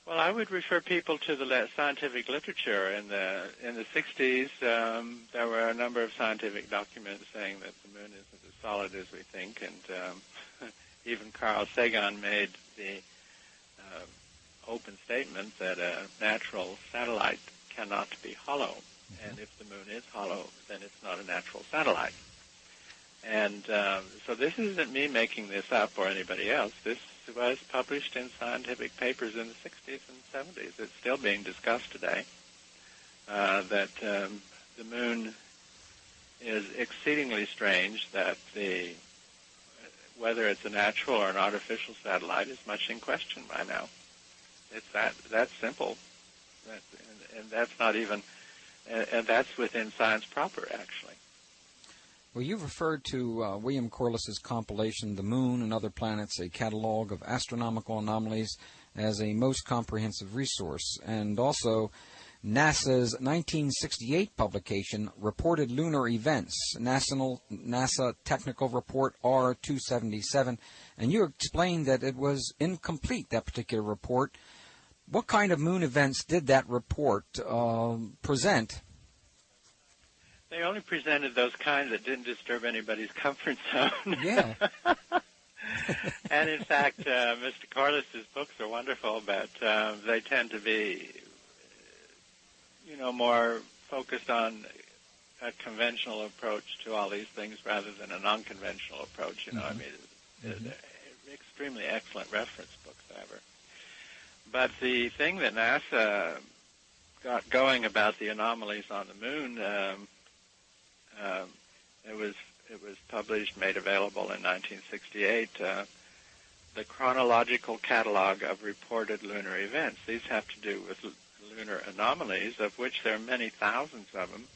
Well, I would refer people to the scientific literature. In the 60s, there were a number of scientific documents saying that the moon isn't as solid as we think, and even Carl Sagan made the open statement that a natural satellite cannot be hollow, and if the moon is hollow, then it's not a natural satellite. And so this isn't me making this up or anybody else. This was published in scientific papers in the 60s and 70s. It's still being discussed today, that the moon is exceedingly strange, that whether it's a natural or an artificial satellite is much in question by now. It's that simple, and that's not even, and that's within science proper, actually. Well, you've referred to William Corliss's compilation, The Moon and Other Planets, a Catalog of Astronomical Anomalies, as a most comprehensive resource, and also NASA's 1968 publication, Reported Lunar Events, NASA Technical Report R277, and you explained that it was incomplete, that particular report. What kind of moon events did that report present? They only presented those kinds that didn't disturb anybody's comfort zone. Yeah. And in fact, Mr. Corliss's books are wonderful, but they tend to be, more focused on a conventional approach to all these things rather than a non-conventional approach. I mean, they're extremely excellent reference books, however. But the thing that NASA got going about the anomalies on the moon, it was published, made available in 1968. The chronological catalog of reported lunar events. These have to do with lunar anomalies, of which there are many thousands of them.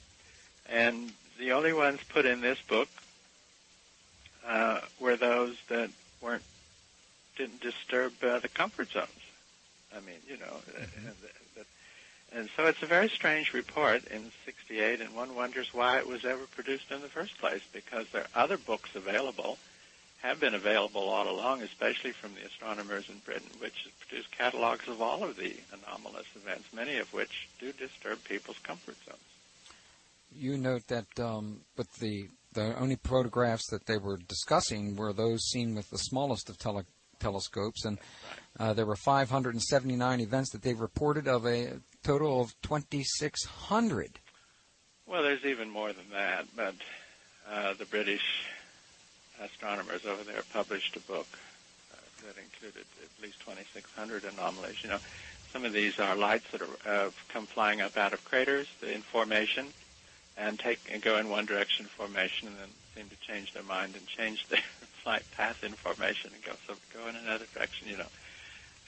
And the only ones put in this book were those that didn't disturb the comfort zones. I mean, and so it's a very strange report in '68, and one wonders why it was ever produced in the first place, because there are other books available, have been available all along, especially from the astronomers in Britain, which produce catalogs of all of the anomalous events, many of which do disturb people's comfort zones. You note that but the only photographs that they were discussing were those seen with the smallest of telescopes, and there were 579 events that they reported of a total of 2,600. Well, there's even more than that, but the British astronomers over there published a book that included at least 2,600 anomalies. Some of these are lights that come flying up out of craters in formation and go in one direction formation and then seem to change their mind and change their flight path in formation and go in another direction,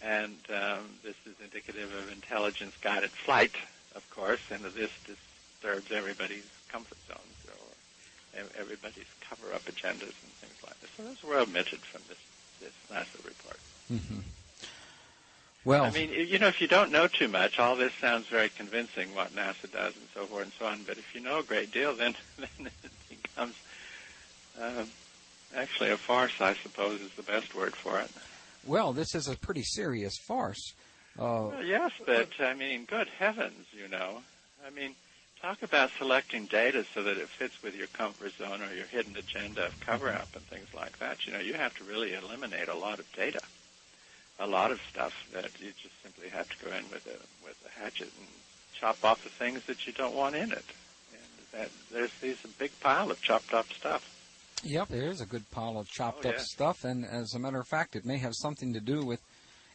And this is indicative of intelligence-guided flight, of course, and this disturbs everybody's comfort zones or everybody's cover-up agendas and things like this. So those were omitted from this NASA report. Mm-hmm. Well, I mean, if you don't know too much, all this sounds very convincing, what NASA does and so forth and so on. But if you know a great deal, then it becomes actually a farce, I suppose, is the best word for it. Well, this is a pretty serious farce. Well, yes, but, I mean, good heavens, I mean, talk about selecting data so that it fits with your comfort zone or your hidden agenda of cover-up and things like that. You have to really eliminate a lot of data, a lot of stuff that you just simply have to go in with a hatchet and chop off the things that you don't want in it. And there's a big pile of chopped up stuff. Yep, there is a good pile of chopped up stuff, and as a matter of fact, it may have something to do with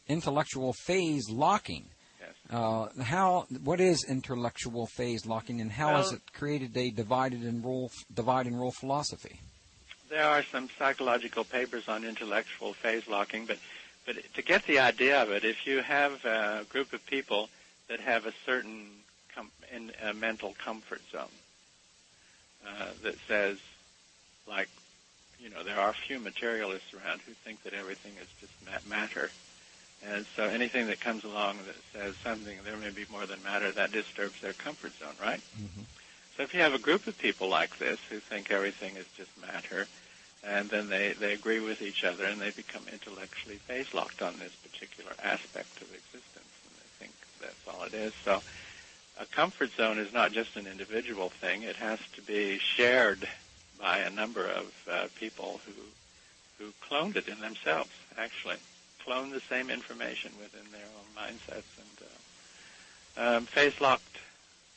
intellectual phase locking. Yes. What is intellectual phase locking, and how has it created a divide and rule philosophy? There are some psychological papers on intellectual phase locking, but to get the idea of it, if you have a group of people that have a certain mental comfort zone that says, like, there are a few materialists around who think that everything is just matter. And so anything that comes along that says something, there may be more than matter, that disturbs their comfort zone, right? Mm-hmm. So if you have a group of people like this who think everything is just matter, and then they agree with each other and they become intellectually phase-locked on this particular aspect of existence, and they think that's all it is. So a comfort zone is not just an individual thing. It has to be shared by a number of people who cloned it in themselves, actually. Clone the same information within their own mindsets. And phase-locked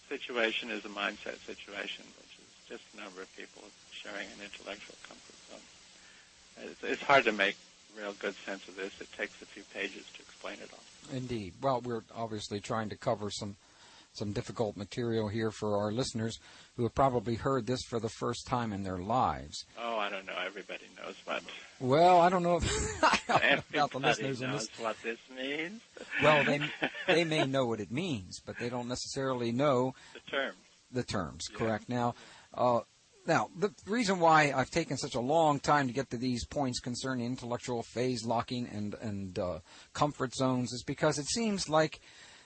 situation is a mindset situation, which is just a number of people sharing an intellectual comfort zone. It's hard to make real good sense of this. It takes a few pages to explain it all. Indeed. Well, we're obviously trying to cover some difficult material here for our listeners who have probably heard this for the first time in their lives. Oh, I don't know. Everybody knows what. Well, I don't know about the Everybody listeners. knows what this means. Well, they may know what it means, but they don't necessarily know the terms. Yeah. Correct. Now, the reason why I've taken such a long time to get to these points concerning intellectual phase locking and comfort zones is because it seems like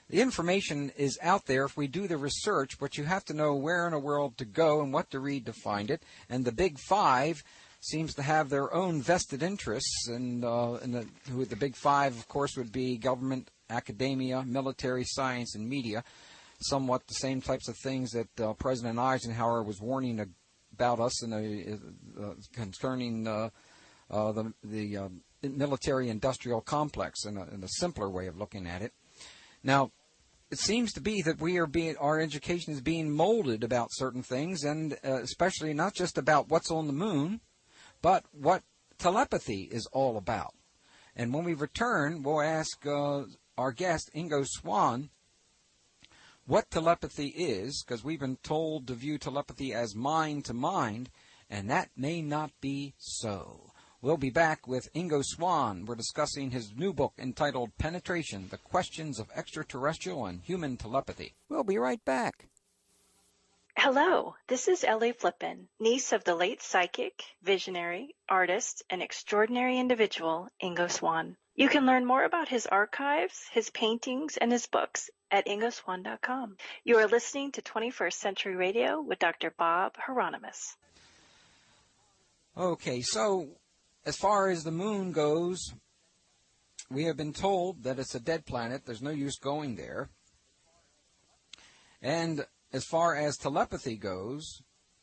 the information is out there if we do the research, but you have to know where in the world to go and what to read to find it. And the Big Five seems to have their own vested interests, and the Big Five, of course, would be government, academia, military, science, and media. Somewhat the same types of things that President Eisenhower was warning about us concerning the military-industrial complex in a simpler way of looking at it. Now, it seems to be that our education is being molded about certain things, and especially not just about what's on the moon, but what telepathy is all about. And when we return, we'll ask our guest, Ingo Swann, what telepathy is, because we've been told to view telepathy as mind to mind, and that may not be so. We'll be back with Ingo Swann. We're discussing his new book entitled Penetration, The Questions of Extraterrestrial and Human Telepathy. We'll be right back. Hello, this is Ellie Flippin, niece of the late psychic, visionary, artist, and extraordinary individual Ingo Swann. You can learn more about his archives, his paintings, and his books at ingoswann.com. You are listening to 21st Century Radio with Dr. Bob Hieronimus. Okay, so as far as the moon goes, we have been told that it's a dead planet. There's no use going there. And as far as telepathy goes,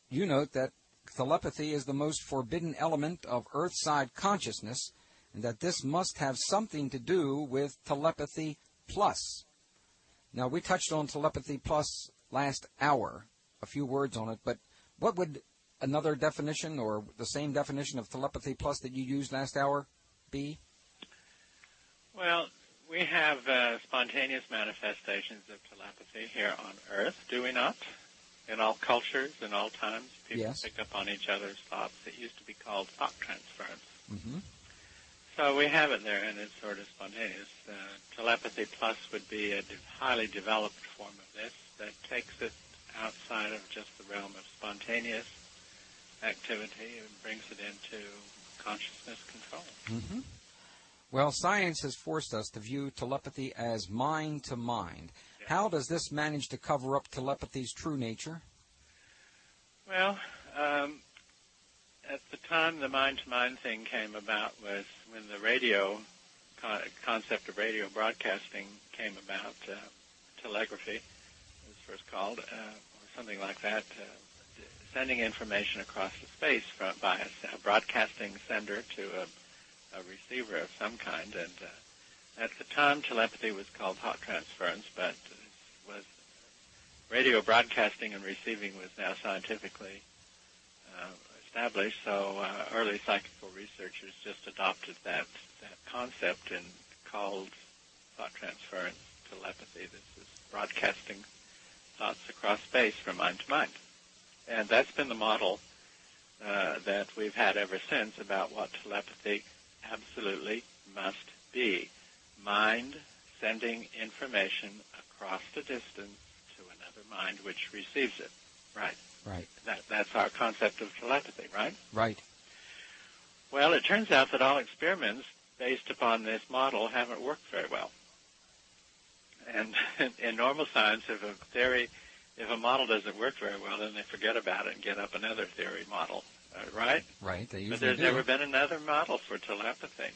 you note that telepathy is the most forbidden element of Earth-side consciousness, and that this must have something to do with telepathy plus. Now, we touched on telepathy plus last hour, a few words on it, but what would another definition or the same definition of telepathy plus that you used last hour be? Well, we have spontaneous manifestations of telepathy here on Earth, do we not? In all cultures, in all times, people pick up on each other's thoughts. It used to be called thought transference. Mm-hmm. So we have it there, and it's sort of spontaneous. Telepathy plus would be a highly developed form of this that takes it outside of just the realm of spontaneous activity and brings it into consciousness control. Mm-hmm. Well, science has forced us to view telepathy as mind to mind. Yeah. How does this manage to cover up telepathy's true nature? Well, at the time the mind-to-mind thing came about was when the radio concept of radio broadcasting came about. Telegraphy it was first called, or something like that, sending information across the space by a broadcasting sender to a receiver of some kind. And at the time, telepathy was called thought transference, but was radio broadcasting and receiving was now scientifically established. So early psychical researchers just adopted that concept and called thought transference telepathy. This is broadcasting thoughts across space from mind to mind. And that's been the model that we've had ever since about what telepathy absolutely must be. Mind sending information across the distance to another mind which receives it. Right. Right. That's our concept of telepathy, right? Right. Well, it turns out that all experiments based upon this model haven't worked very well. And in normal science, if a model doesn't work very well, then they forget about it and get up another theory model, right? Right, they usually But there's do. never been another model for telepathy.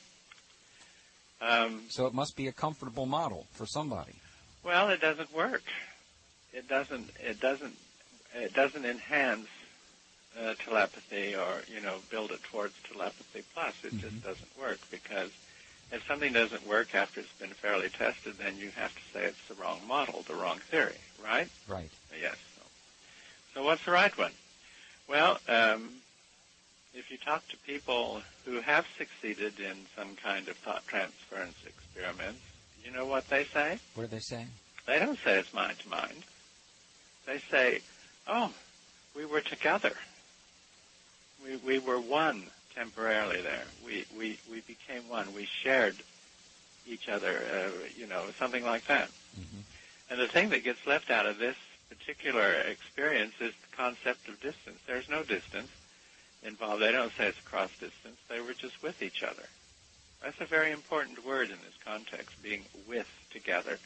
So it must be a comfortable model for somebody. Well, it doesn't work. It doesn't enhance telepathy or, build it towards telepathy plus. It just doesn't work, because if something doesn't work after it's been fairly tested, then you have to say it's the wrong model, the wrong theory, right? Right. Yes. So what's the right one? Well, if you talk to people who have succeeded in some kind of thought transference experiments, you know what they say? What do they say? They don't say it's mind to mind. They say, oh, we were together. We were one temporarily there. We became one. We shared each other, something like that. Mm-hmm. And the thing that gets left out of this particular experience is the concept of distance. There's no distance involved. They don't say it's cross distance. They were just with each other. That's a very important word in this context, being with together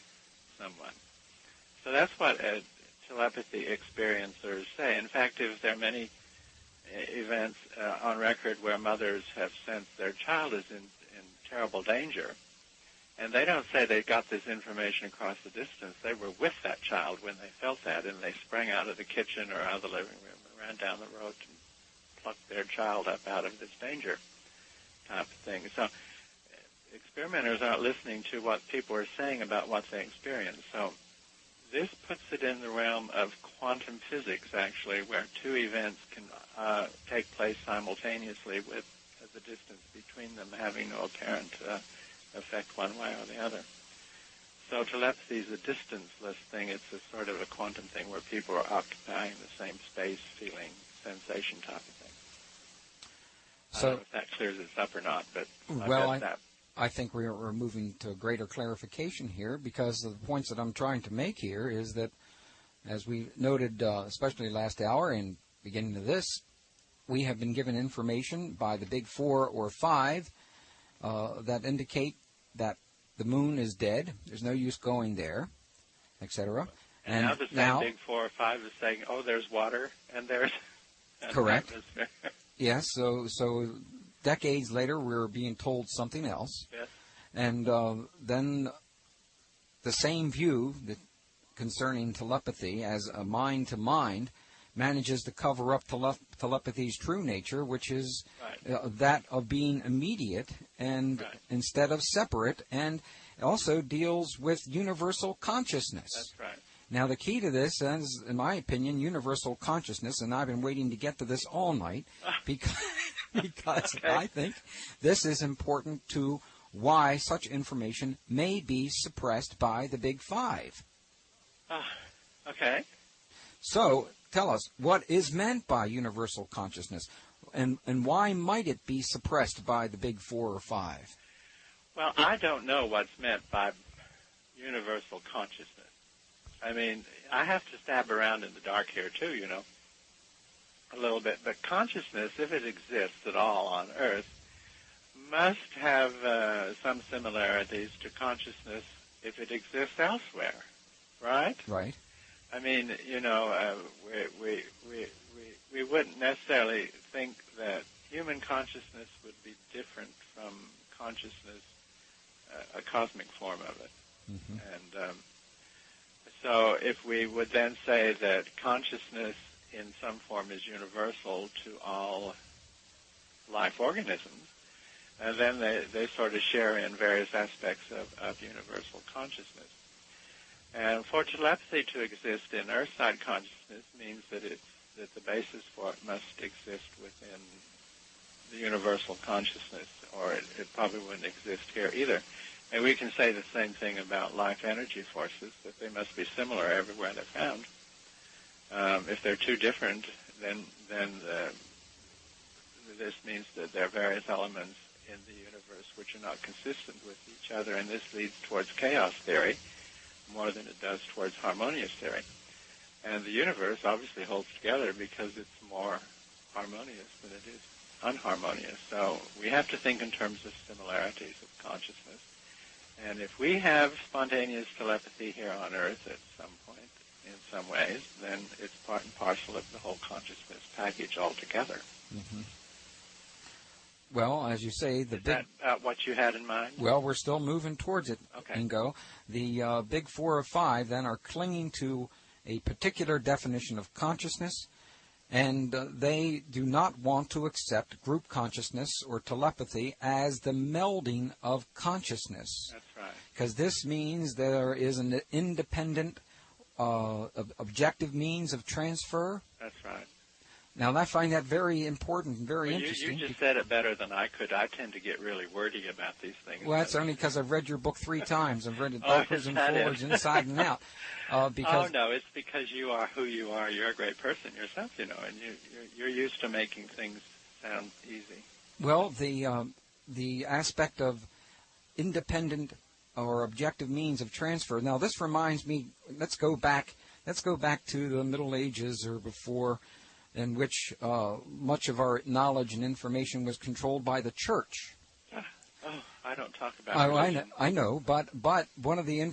someone. So that's what telepathy experiencers say. In fact, if there are many events on record where mothers have sensed their child is in terrible danger, and they don't say they got this information across the distance. They were with that child when they felt that, and they sprang out of the kitchen or out of the living room and ran down the road and plucked their child up out of this danger. type of thing. So experimenters aren't listening to what people are saying about what they experience. So this puts it in the realm of quantum physics, actually, where two events can take place simultaneously with the distance between them having no apparent effect one way or the other. So telepathy is a distanceless thing. It's a sort of a quantum thing where people are occupying the same space, feeling, sensation type of thing. So, I don't know if that clears this up or not, but I think we're moving to greater clarification here, because the points that I'm trying to make here is that, as we noted, especially last hour and beginning of this, we have been given information by the big 4 or 5 that indicate that the moon is dead. There's no use going there, etc. And now the same big 4 or 5 is saying, "Oh, there's water and there's correct." Atmosphere. Yes. So decades later, we're being told something else. Yes. And then the same view concerning telepathy as a mind-to-mind manages to cover up telepathy's true nature, which is that of being immediate and instead of separate, and also deals with universal consciousness. That's right. Now, the key to this is, in my opinion, universal consciousness, and I've been waiting to get to this all night because I think this is important to why such information may be suppressed by the Big 5. Okay. So, tell us, what is meant by universal consciousness, and why might it be suppressed by the Big 4 or 5? Well, I don't know what's meant by universal consciousness. I mean, I have to stab around in the dark here, too, a little bit. But consciousness, if it exists at all on Earth, must have some similarities to consciousness if it exists elsewhere, right? Right. I mean, we wouldn't necessarily think that human consciousness would be different from consciousness, a cosmic form of it. Mm-hmm. And so if we would then say that consciousness in some form is universal to all life organisms, and then they sort of share in various aspects of universal consciousness. And for telepathy to exist in Earthside consciousness means that the basis for it must exist within the universal consciousness, or it probably wouldn't exist here either. And we can say the same thing about life energy forces, that they must be similar everywhere they're found. If they're too different, then this means that there are various elements in the universe which are not consistent with each other, and this leads towards chaos theory more than it does towards harmonious theory. And the universe obviously holds together because it's more harmonious than it is unharmonious. So we have to think in terms of similarities of consciousness. And if we have spontaneous telepathy here on Earth at some point, in some ways, then it's part and parcel of the whole consciousness package altogether. Mm-hmm. Well, as you say, Is that what you had in mind? Well, we're still moving towards it, okay. Ingo. The Big 4 or 5 then are clinging to a particular definition of consciousness, and they do not want to accept group consciousness or telepathy as the melding of consciousness. That's right. Because this means there is an independent, objective means of transfer. That's right. Now, I find that very important and very interesting. You just said it better than I could. I tend to get really wordy about these things. Well, that's only because I've read your book 3 times. I've read it backwards and forwards, inside and out. Because no, it's because you are who you are. You're a great person yourself, and you're used to making things sound easy. Well, the aspect of independent or objective means of transfer. Now, this reminds me. Let's go back to the Middle Ages or before, in which much of our knowledge and information was controlled by the church. I don't talk about religion. I know, but one of the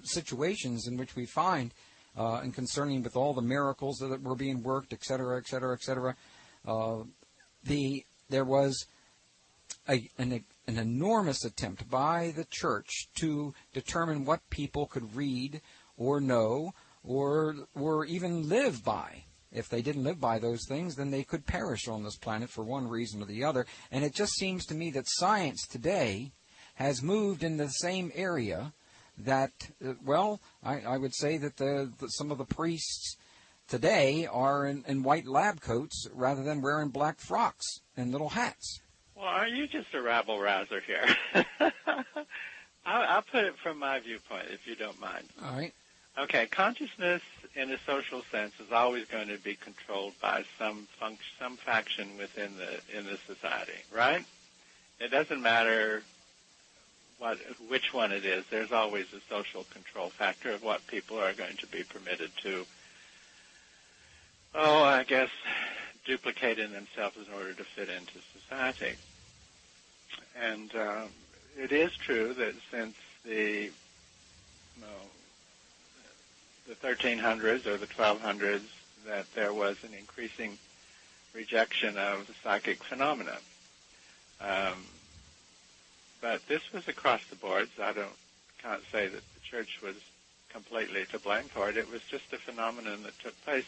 situations in which we find, and concerning with all the miracles that were being worked, et cetera, there was an enormous attempt by the church to determine what people could read or know or even live by. if they didn't live by those things, then they could perish on this planet for one reason or the other. And it just seems to me that science today has moved in the same area that, I would say that some of the priests today are in white lab coats rather than wearing black frocks and little hats. Well, aren't you just a rabble-rouser here? I'll put it from my viewpoint, if you don't mind. All right. Okay, consciousness in a social sense is always going to be controlled by some faction within the society, right? It doesn't matter which one it is. There's always a social control factor of what people are going to be permitted to, I guess, duplicate in themselves in order to fit into society. And it is true that since the 1300s or the 1200s, that there was an increasing rejection of the psychic phenomena. But this was across the board. So can't say that the church was completely to blame for it. It was just a phenomenon that took place.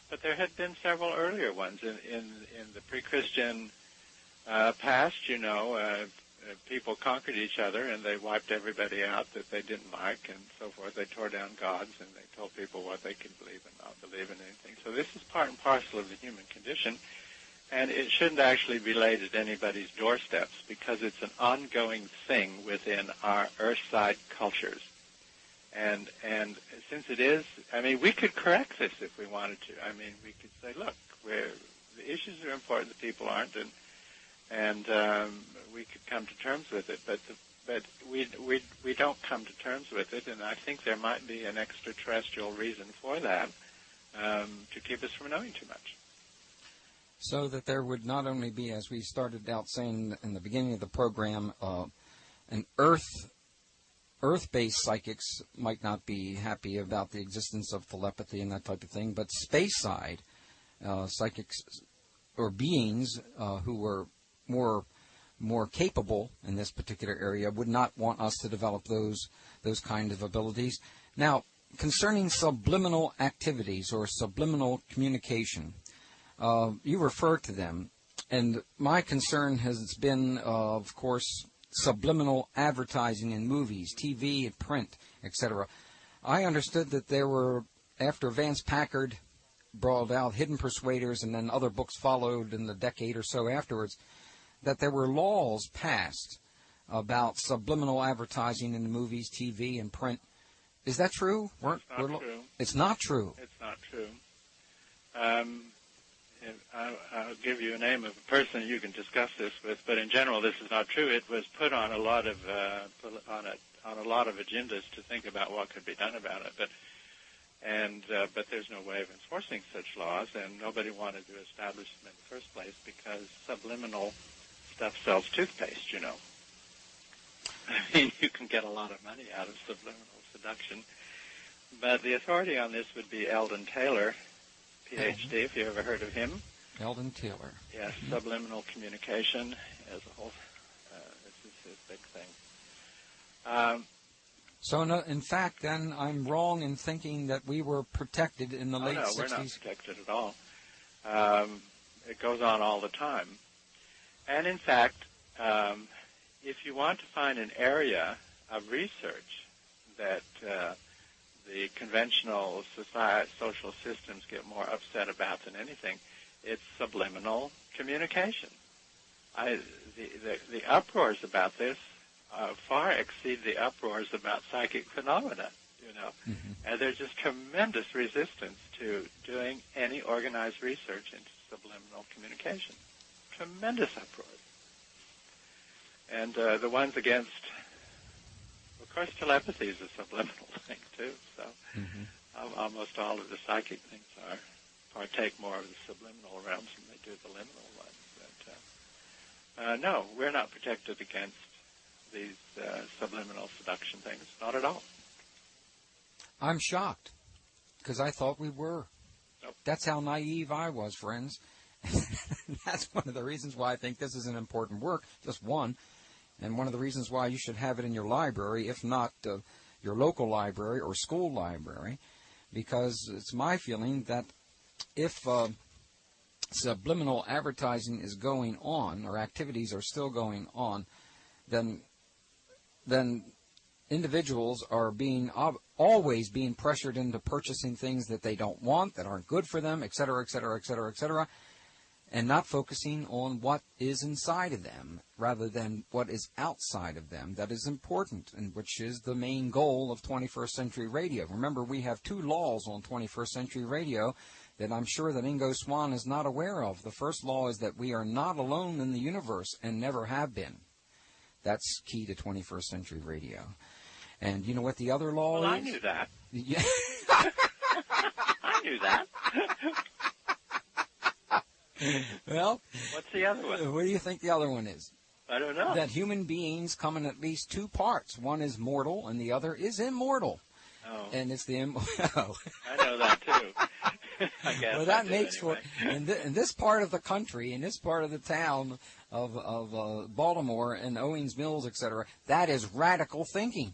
But there had been several earlier ones in the pre-Christian past. People conquered each other and they wiped everybody out that they didn't like and so forth. They tore down gods and they told people what they could believe and not believe in anything. So this is part and parcel of the human condition, and it shouldn't actually be laid at anybody's doorsteps because it's an ongoing thing within our earthside cultures. And since it is, we could correct this if we wanted to. We could say, look, the issues are important, the people aren't, and we could come to terms with it, but we don't come to terms with it, and I think there might be an extraterrestrial reason for that, to keep us from knowing too much. So that there would not only be, as we started out saying in the beginning of the program, an Earth-based psychics might not be happy about the existence of telepathy and that type of thing, but space-side psychics or beings who were more capable in this particular area would not want us to develop those kind of abilities. Now, concerning subliminal activities or subliminal communication, you refer to them, and my concern has been, of course, subliminal advertising in movies, TV, and print, etc. I understood that there were, after Vance Packard brought out Hidden Persuaders and then other books followed in the decade or so afterwards, that there were laws passed about subliminal advertising in movies, TV, and print. Is that true? It's not true. It's not true. It's not true. I'll give you a name of a person you can discuss this with, but in general, this is not true. It was put on a lot of agendas to think about what could be done about it, but there's no way of enforcing such laws, and nobody wanted to establish them in the first place because subliminal stuff sells toothpaste. You can get a lot of money out of subliminal seduction. But the authority on this would be Eldon Taylor, Ph.D., if you ever heard of him. Eldon Taylor. Yes, subliminal communication as a whole. This is his big thing. So, no, in fact, then, I'm wrong in thinking that we were protected in the late 60s. No, we're not protected at all. It goes on all the time. And, in fact, if you want to find an area of research that the conventional social systems get more upset about than anything, it's subliminal communication. The uproars about this far exceed the uproars about psychic phenomena, Mm-hmm. And there's just tremendous resistance to doing any organized research into subliminal communication. Tremendous uproars. And the ones against, of course, telepathy is a subliminal thing, too. So almost all of the psychic things partake more of the subliminal realms than they do the liminal ones. But no, we're not protected against these subliminal seduction things. Not at all. I'm shocked, because I thought we were. Nope. That's how naive I was, friends. That's one of the reasons why I think this is an important work, just one, and one of the reasons why you should have it in your library, if not your local library or school library, because it's my feeling that if subliminal advertising is going on, or activities are still going on, then individuals are always being pressured into purchasing things that they don't want, that aren't good for them, et cetera, et cetera, et cetera, et cetera, and not focusing on what is inside of them rather than what is outside of them that is important, and which is the main goal of 21st century radio. Remember, we have 2 laws on 21st century radio that I'm sure that Ingo Swann is not aware of. The first law is that we are not alone in the universe and never have been. That's key to 21st century radio. And you know what the other law is? Well, I knew that. Yeah. I knew that. Well, what's the other one? What do you think the other one is? I don't know. That human beings come in at least 2 parts. One is mortal and the other is immortal. Oh. And it's the I know that too. I guess. Well, that makes anyway. For in this part of the country, in this part of the town of Baltimore and Owings Mills, etc., that is radical thinking.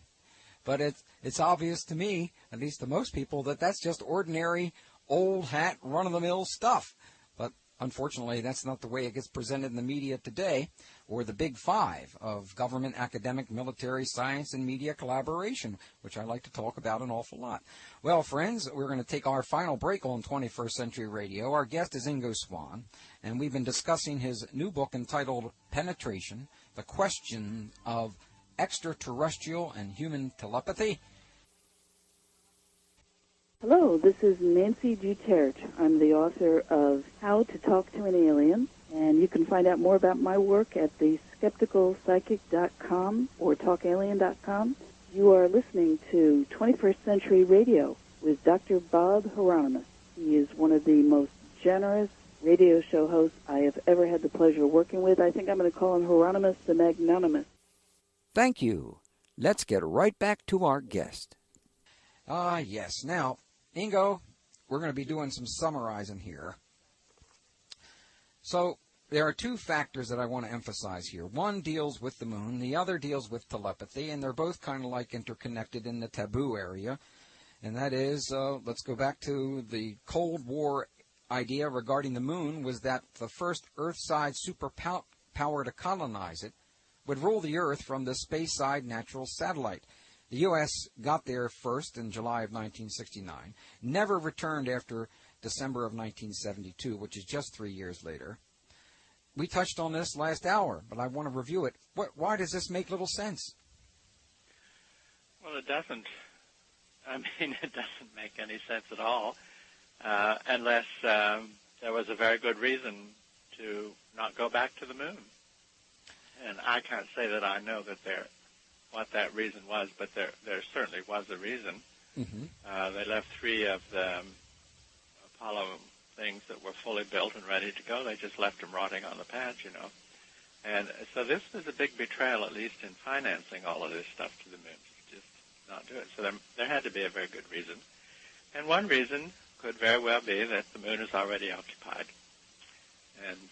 But it's obvious to me, at least to most people, that that's just ordinary old hat run-of-the-mill stuff. But unfortunately, that's not the way it gets presented in the media today, or the big 5 of government, academic, military, science, and media collaboration, which I like to talk about an awful lot. Well, friends, we're going to take our final break on 21st Century Radio. Our guest is Ingo Swann, and we've been discussing his new book entitled Penetration, The Question of Extraterrestrial and Human Telepathy. Hello, this is Nancy Guterres. I'm the author of How to Talk to an Alien, and you can find out more about my work at theskepticalpsychic.com or talkalien.com. You are listening to 21st Century Radio with Dr. Bob Hieronimus. He is one of the most generous radio show hosts I have ever had the pleasure of working with. I think I'm going to call him Hieronimus the Magnanimous. Thank you. Let's get right back to our guest. Yes. Now, Ingo, we're going to be doing some summarizing here. So there are 2 factors that I want to emphasize here. One deals with the moon, the other deals with telepathy, and they're both kind of like interconnected in the taboo area. And that is, let's go back to the Cold War idea regarding the moon, was that the first Earth-side superpower to colonize it would rule the Earth from the space-side natural satellite. The U.S. got there first in July of 1969, never returned after December of 1972, which is just 3 years later. We touched on this last hour, but I want to review it. Why does this make little sense? Well, it doesn't. I mean, it doesn't make any sense at all, unless there was a very good reason to not go back to the moon. And I can't say that I know what that reason was, but there certainly was a reason. Mm-hmm. They left 3 of the Apollo things that were fully built and ready to go. They just left them rotting on the pads, you know. And so this was a big betrayal, at least in financing all of this stuff to the moon, just not do it. So there had to be a very good reason. And one reason could very well be that the moon is already occupied. And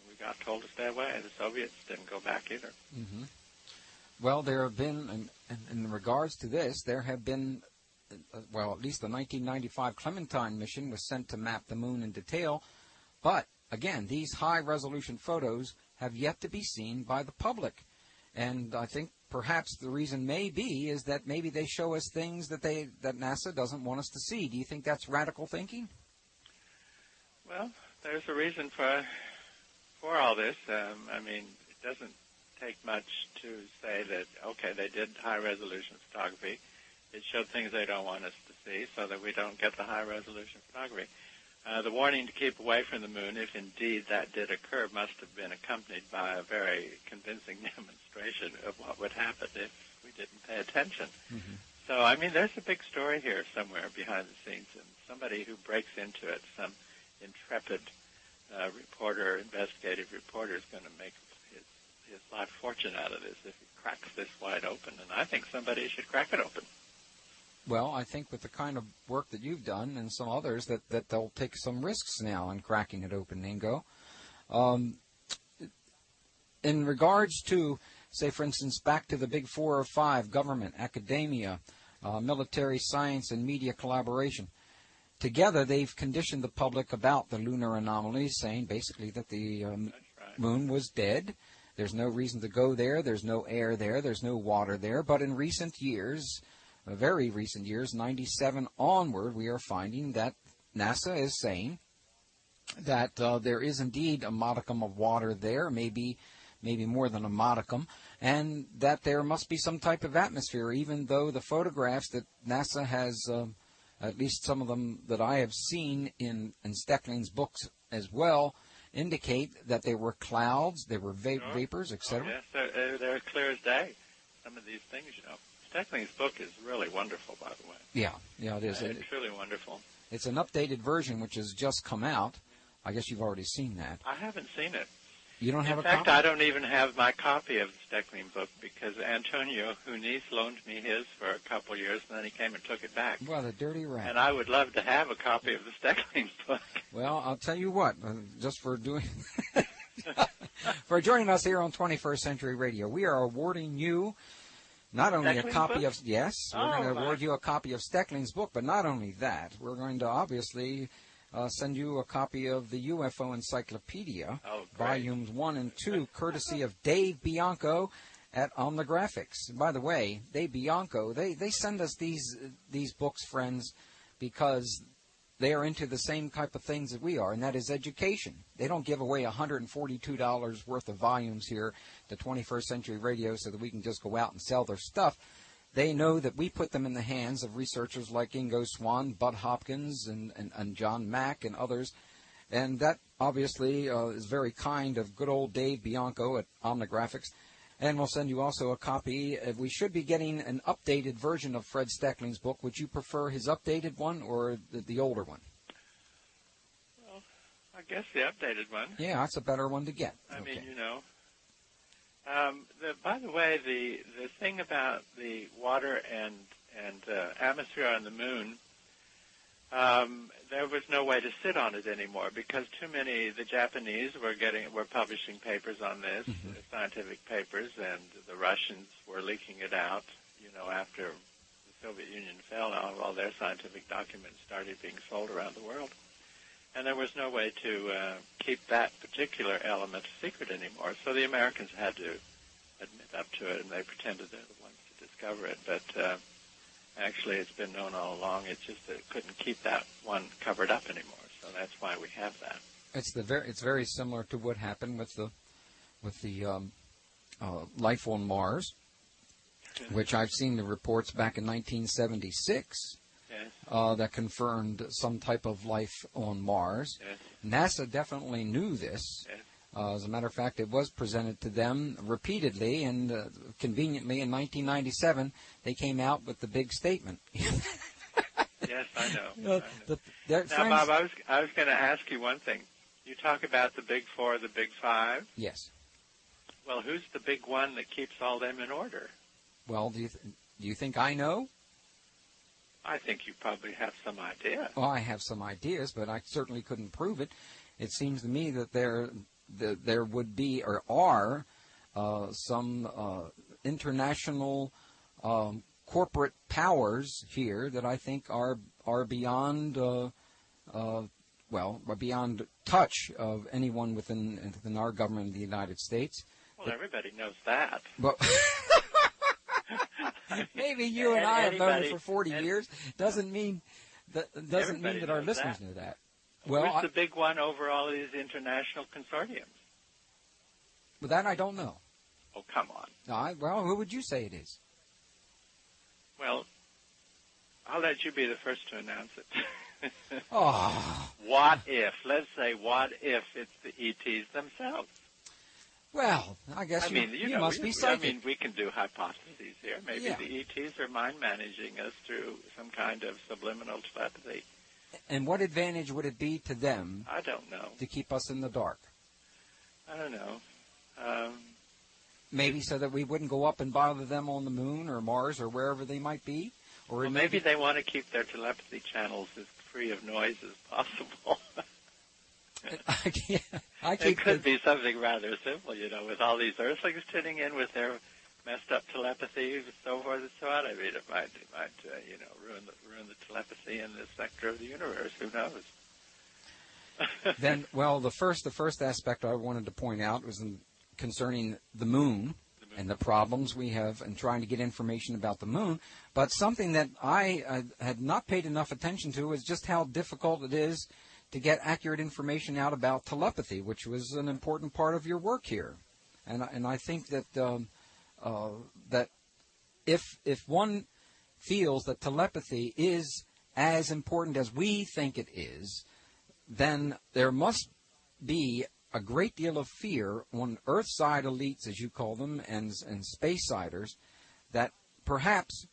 we got told to stay away. The Soviets didn't go back either. Mm-hmm. Well, there have been, in regards to this, there have been, well, at least the 1995 Clementine mission was sent to map the moon in detail. But, again, these high-resolution photos have yet to be seen by the public. And I think perhaps the reason may be is that maybe they show us things that NASA doesn't want us to see. Do you think that's radical thinking? Well, there's a reason for all this. I mean, it doesn't take much to say that, okay, they did high-resolution photography. It showed things they don't want us to see so that we don't get the high-resolution photography. The warning to keep away from the moon, if indeed that did occur, must have been accompanied by a very convincing demonstration of what would happen if we didn't pay attention. Mm-hmm. So, I mean, there's a big story here somewhere behind the scenes, and somebody who breaks into it, some intrepid investigative reporter, is going to make his life fortune out of this if he cracks this wide open, and I think somebody should crack it open. Well, I think with the kind of work that you've done and some others that they'll take some risks now in cracking it open, Ingo. In regards to, say, for instance, back to the big 4 or 5, government, academia, military, science, and media collaboration, together they've conditioned the public about the lunar anomalies, saying basically that the moon was dead. There's no reason to go there. There's no air there. There's no water there. But in recent years, very recent years, 97 onward, we are finding that NASA is saying that there is indeed a modicum of water there, maybe more than a modicum, and that there must be some type of atmosphere, even though the photographs that NASA has, at least some of them that I have seen in Steckling's books as well, indicate that there were clouds, there were vapors, etc. Yes, they're clear as day. Some of these things, Steckling's book is really wonderful, by the way. Yeah, it is. It's truly wonderful. It's an updated version which has just come out. I guess you've already seen that. I haven't seen it. You don't have a copy? In fact, copy? I don't even have my copy of the Steckling book because Antonio Huniz loaned me his for a couple of years, and then he came and took it back. Well, the dirty rat. And I would love to have a copy of the Steckling book. Well, I'll tell you what, just for doing... for joining us here on 21st Century Radio, we are awarding you not only Steckling's a copy book? of... Yes, we're going to award you a copy of Steckling's book, but not only that, we're going to obviously... send you a copy of the UFO Encyclopedia, volumes 1 and 2, courtesy of Dave Bianco at Omnigraphics. By the way, Dave Bianco, they send us these books, friends, because they are into the same type of things that we are, and that is education. They don't give away $142 worth of volumes here to 21st Century Radio so that we can just go out and sell their stuff. They know that we put them in the hands of researchers like Ingo Swann, Bud Hopkins, and John Mack, and others. And that, obviously, is very kind of good old Dave Bianco at Omnigraphics. And we'll send you also a copy. We should be getting an updated version of Fred Steckling's book. Would you prefer his updated one or the older one? Well, I guess the updated one. Yeah, that's a better one to get. I mean, by the way, the thing about the water and atmosphere on the moon, there was no way to sit on it anymore because the Japanese were publishing papers on this, scientific papers, and the Russians were leaking it out. After the Soviet Union fell, all their scientific documents started being sold around the world. And there was no way to keep that particular element secret anymore. So the Americans had to admit up to it, and they pretended they're the ones to discover it. But actually, it's been known all along. It's just that it couldn't keep that one covered up anymore. So that's why we have that. It's very similar to what happened with the life on Mars, which I've seen the reports back in 1976. Yes. That confirmed some type of life on Mars. Yes. NASA definitely knew this. Yes. As a matter of fact, it was presented to them repeatedly, and conveniently in 1997, they came out with the big statement. Yes, I know. Now, Bob, I was going to ask you one thing. You talk about the big four, the big five. Yes. Well, who's the big one that keeps all them in order? Well, do you think I know? I think you probably have some idea. Well, I have some ideas, but I certainly couldn't prove it. It seems to me that there would be or are some international corporate powers here that I think are beyond beyond touch of anyone within our government in the United States. Well, everybody knows that. But maybe you and I have known it for 40 years. Doesn't mean that our listeners know that. Well, who's the big one over all these international consortiums? But that I don't know. Oh, come on. Well, who would you say it is? Well, I'll let you be the first to announce it. Oh. What if? Let's say, what if it's the ETs themselves? Well, I guess you must be psychic. I mean, we can do hypotheses here. Maybe the ETs are mind managing us through some kind of subliminal telepathy. And what advantage would it be to them? I don't know. To keep us in the dark? I don't know. Maybe so that we wouldn't go up and bother them on the moon or Mars or wherever they might be? Or maybe they want to keep their telepathy channels as free of noise as possible. It could be something rather simple, with all these Earthlings tuning in with their messed up telepathy, so forth and so on. I mean, it might ruin the telepathy in this sector of the universe. Who knows? Then, well, the first aspect I wanted to point out was concerning the moon and the problems we have in trying to get information about the moon. But something that I had not paid enough attention to is just how difficult it is to get accurate information out about telepathy, which was an important part of your work here. And I think that that if one feels that telepathy is as important as we think it is, then there must be a great deal of fear on Earthside elites, as you call them, and space-siders, that perhaps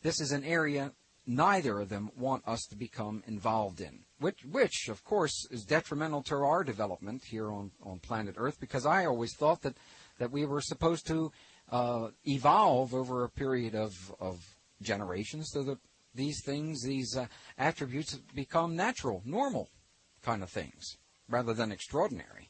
this is an area neither of them want us to become involved in, which of course, is detrimental to our development here on planet Earth, because I always thought that we were supposed to evolve over a period of generations so that these things, these attributes become natural, normal kind of things, rather than extraordinary.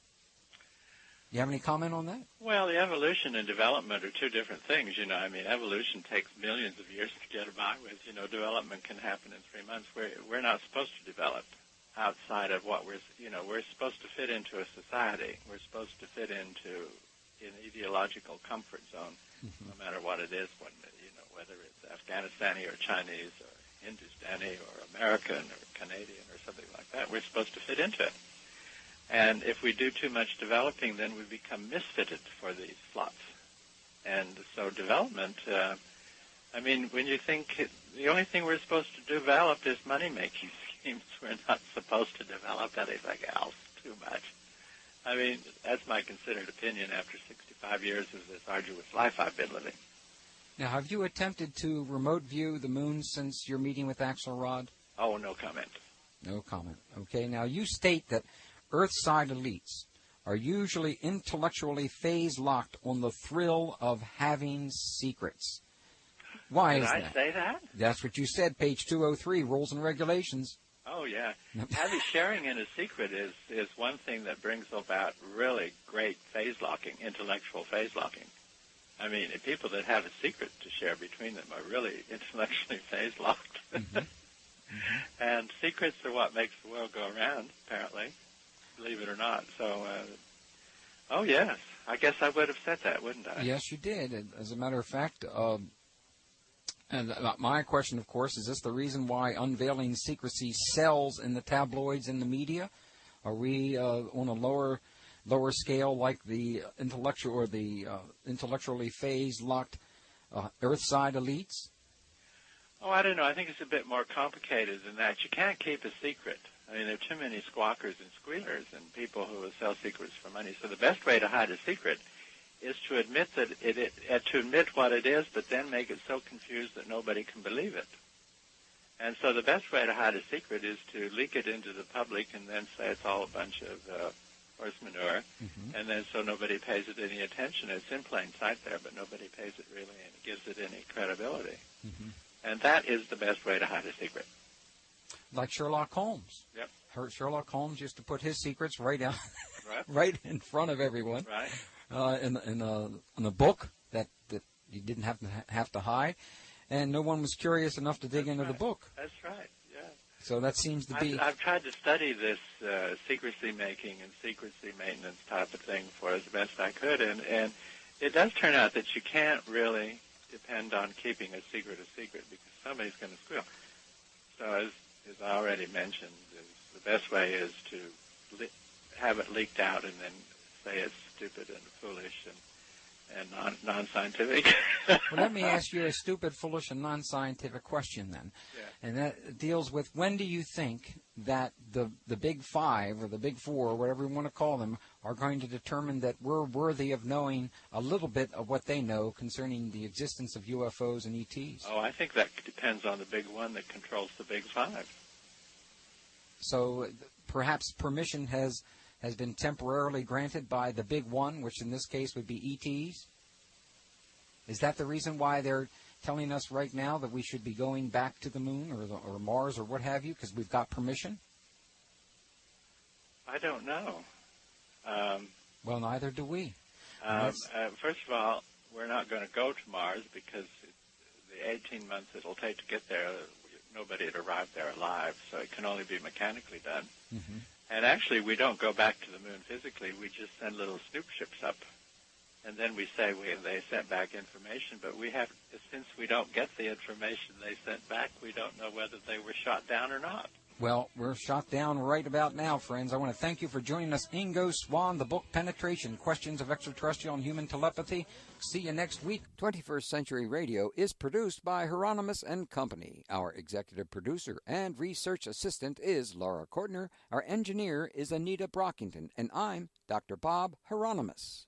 You have any comment on that? Well, the evolution and development are two different things, you know. I mean, evolution takes millions of years to get by with. You know, development can happen in 3 months. We're not supposed to develop outside of what we're supposed to fit into a society. We're supposed to fit into an ideological comfort zone, no matter what it is, whether it's Afghanistani or Chinese or Hindustani or American or Canadian or something like that. We're supposed to fit into it. And if we do too much developing, then we become misfitted for these slots. And so development, I mean, when you think the only thing we're supposed to develop is money-making schemes, we're not supposed to develop anything else too much. I mean, that's my considered opinion after 65 years of this arduous life I've been living. Now, have you attempted to remote view the moon since your meeting with Axelrod? Oh, no comment. No comment. Okay. Now, you state that Earthside elites are usually intellectually phase-locked on the thrill of having secrets. Why is that? Did I say that? That's what you said, page 203, Rules and Regulations. Oh, yeah. Having sharing in a secret is one thing that brings about really great phase-locking, intellectual phase-locking. I mean, people that have a secret to share between them are really intellectually phase-locked. And secrets are what makes the world go around, apparently, believe it or not. So, oh, yes. I guess I would have said that, wouldn't I? Yes, you did. As a matter of fact, and my question, of course, is this the reason why unveiling secrecy sells in the tabloids and the media? Are we on a lower scale like the intellectual or the intellectually phase-locked Earthside elites? Oh, I don't know. I think it's a bit more complicated than that. You can't keep a secret. I mean, there are too many squawkers and squealers and people who will sell secrets for money. So the best way to hide a secret is to admit to admit what it is, but then make it so confused that nobody can believe it. And so the best way to hide a secret is to leak it into the public and then say it's all a bunch of horse manure, and then so nobody pays it any attention. It's in plain sight there, but nobody pays it really and gives it any credibility. And that is the best way to hide a secret. Like Sherlock Holmes. Yep. Sherlock Holmes used to put his secrets right out, right in front of everyone. Right. In a book that you didn't have to hide, and no one was curious enough to dig into the book. That's right. Yeah. So that seems to be. I've tried to study this secrecy making and secrecy maintenance type of thing for as best I could, and it does turn out that you can't really depend on keeping a secret because somebody's going to squeal. So as I already mentioned, the best way is to have it leaked out and then say it's stupid and foolish and non-scientific. Well, let me ask you a stupid, foolish, and non-scientific question then. Yeah. And that deals with, when do you think that the Big Five or the Big Four, or whatever you want to call them, are going to determine that we're worthy of knowing a little bit of what they know concerning the existence of UFOs and ETs? Oh, I think that depends on the big one that controls the Big Five. So perhaps permission has been temporarily granted by the big one, which in this case would be ETs? Is that the reason why they're telling us right now that we should be going back to the moon or Mars or what have you, because we've got permission? I don't know. Well, neither do we. First of all, we're not going to go to Mars because the 18 months it'll take to get there, nobody had arrived there alive, so it can only be mechanically done. Mm-hmm. And actually, we don't go back to the moon physically. We just send little snoop ships up. And then we say they sent back information, but since we don't get the information they sent back, we don't know whether they were shot down or not. Well, we're shot down right about now, friends. I want to thank you for joining us. Ingo Swann, the book Penetration, Questions of Extraterrestrial and Human Telepathy. See you next week. 21st Century Radio is produced by Hieronimus and Company. Our executive producer and research assistant is Laura Kortner. Our engineer is Anita Brockington, and I'm Dr. Bob Hieronimus.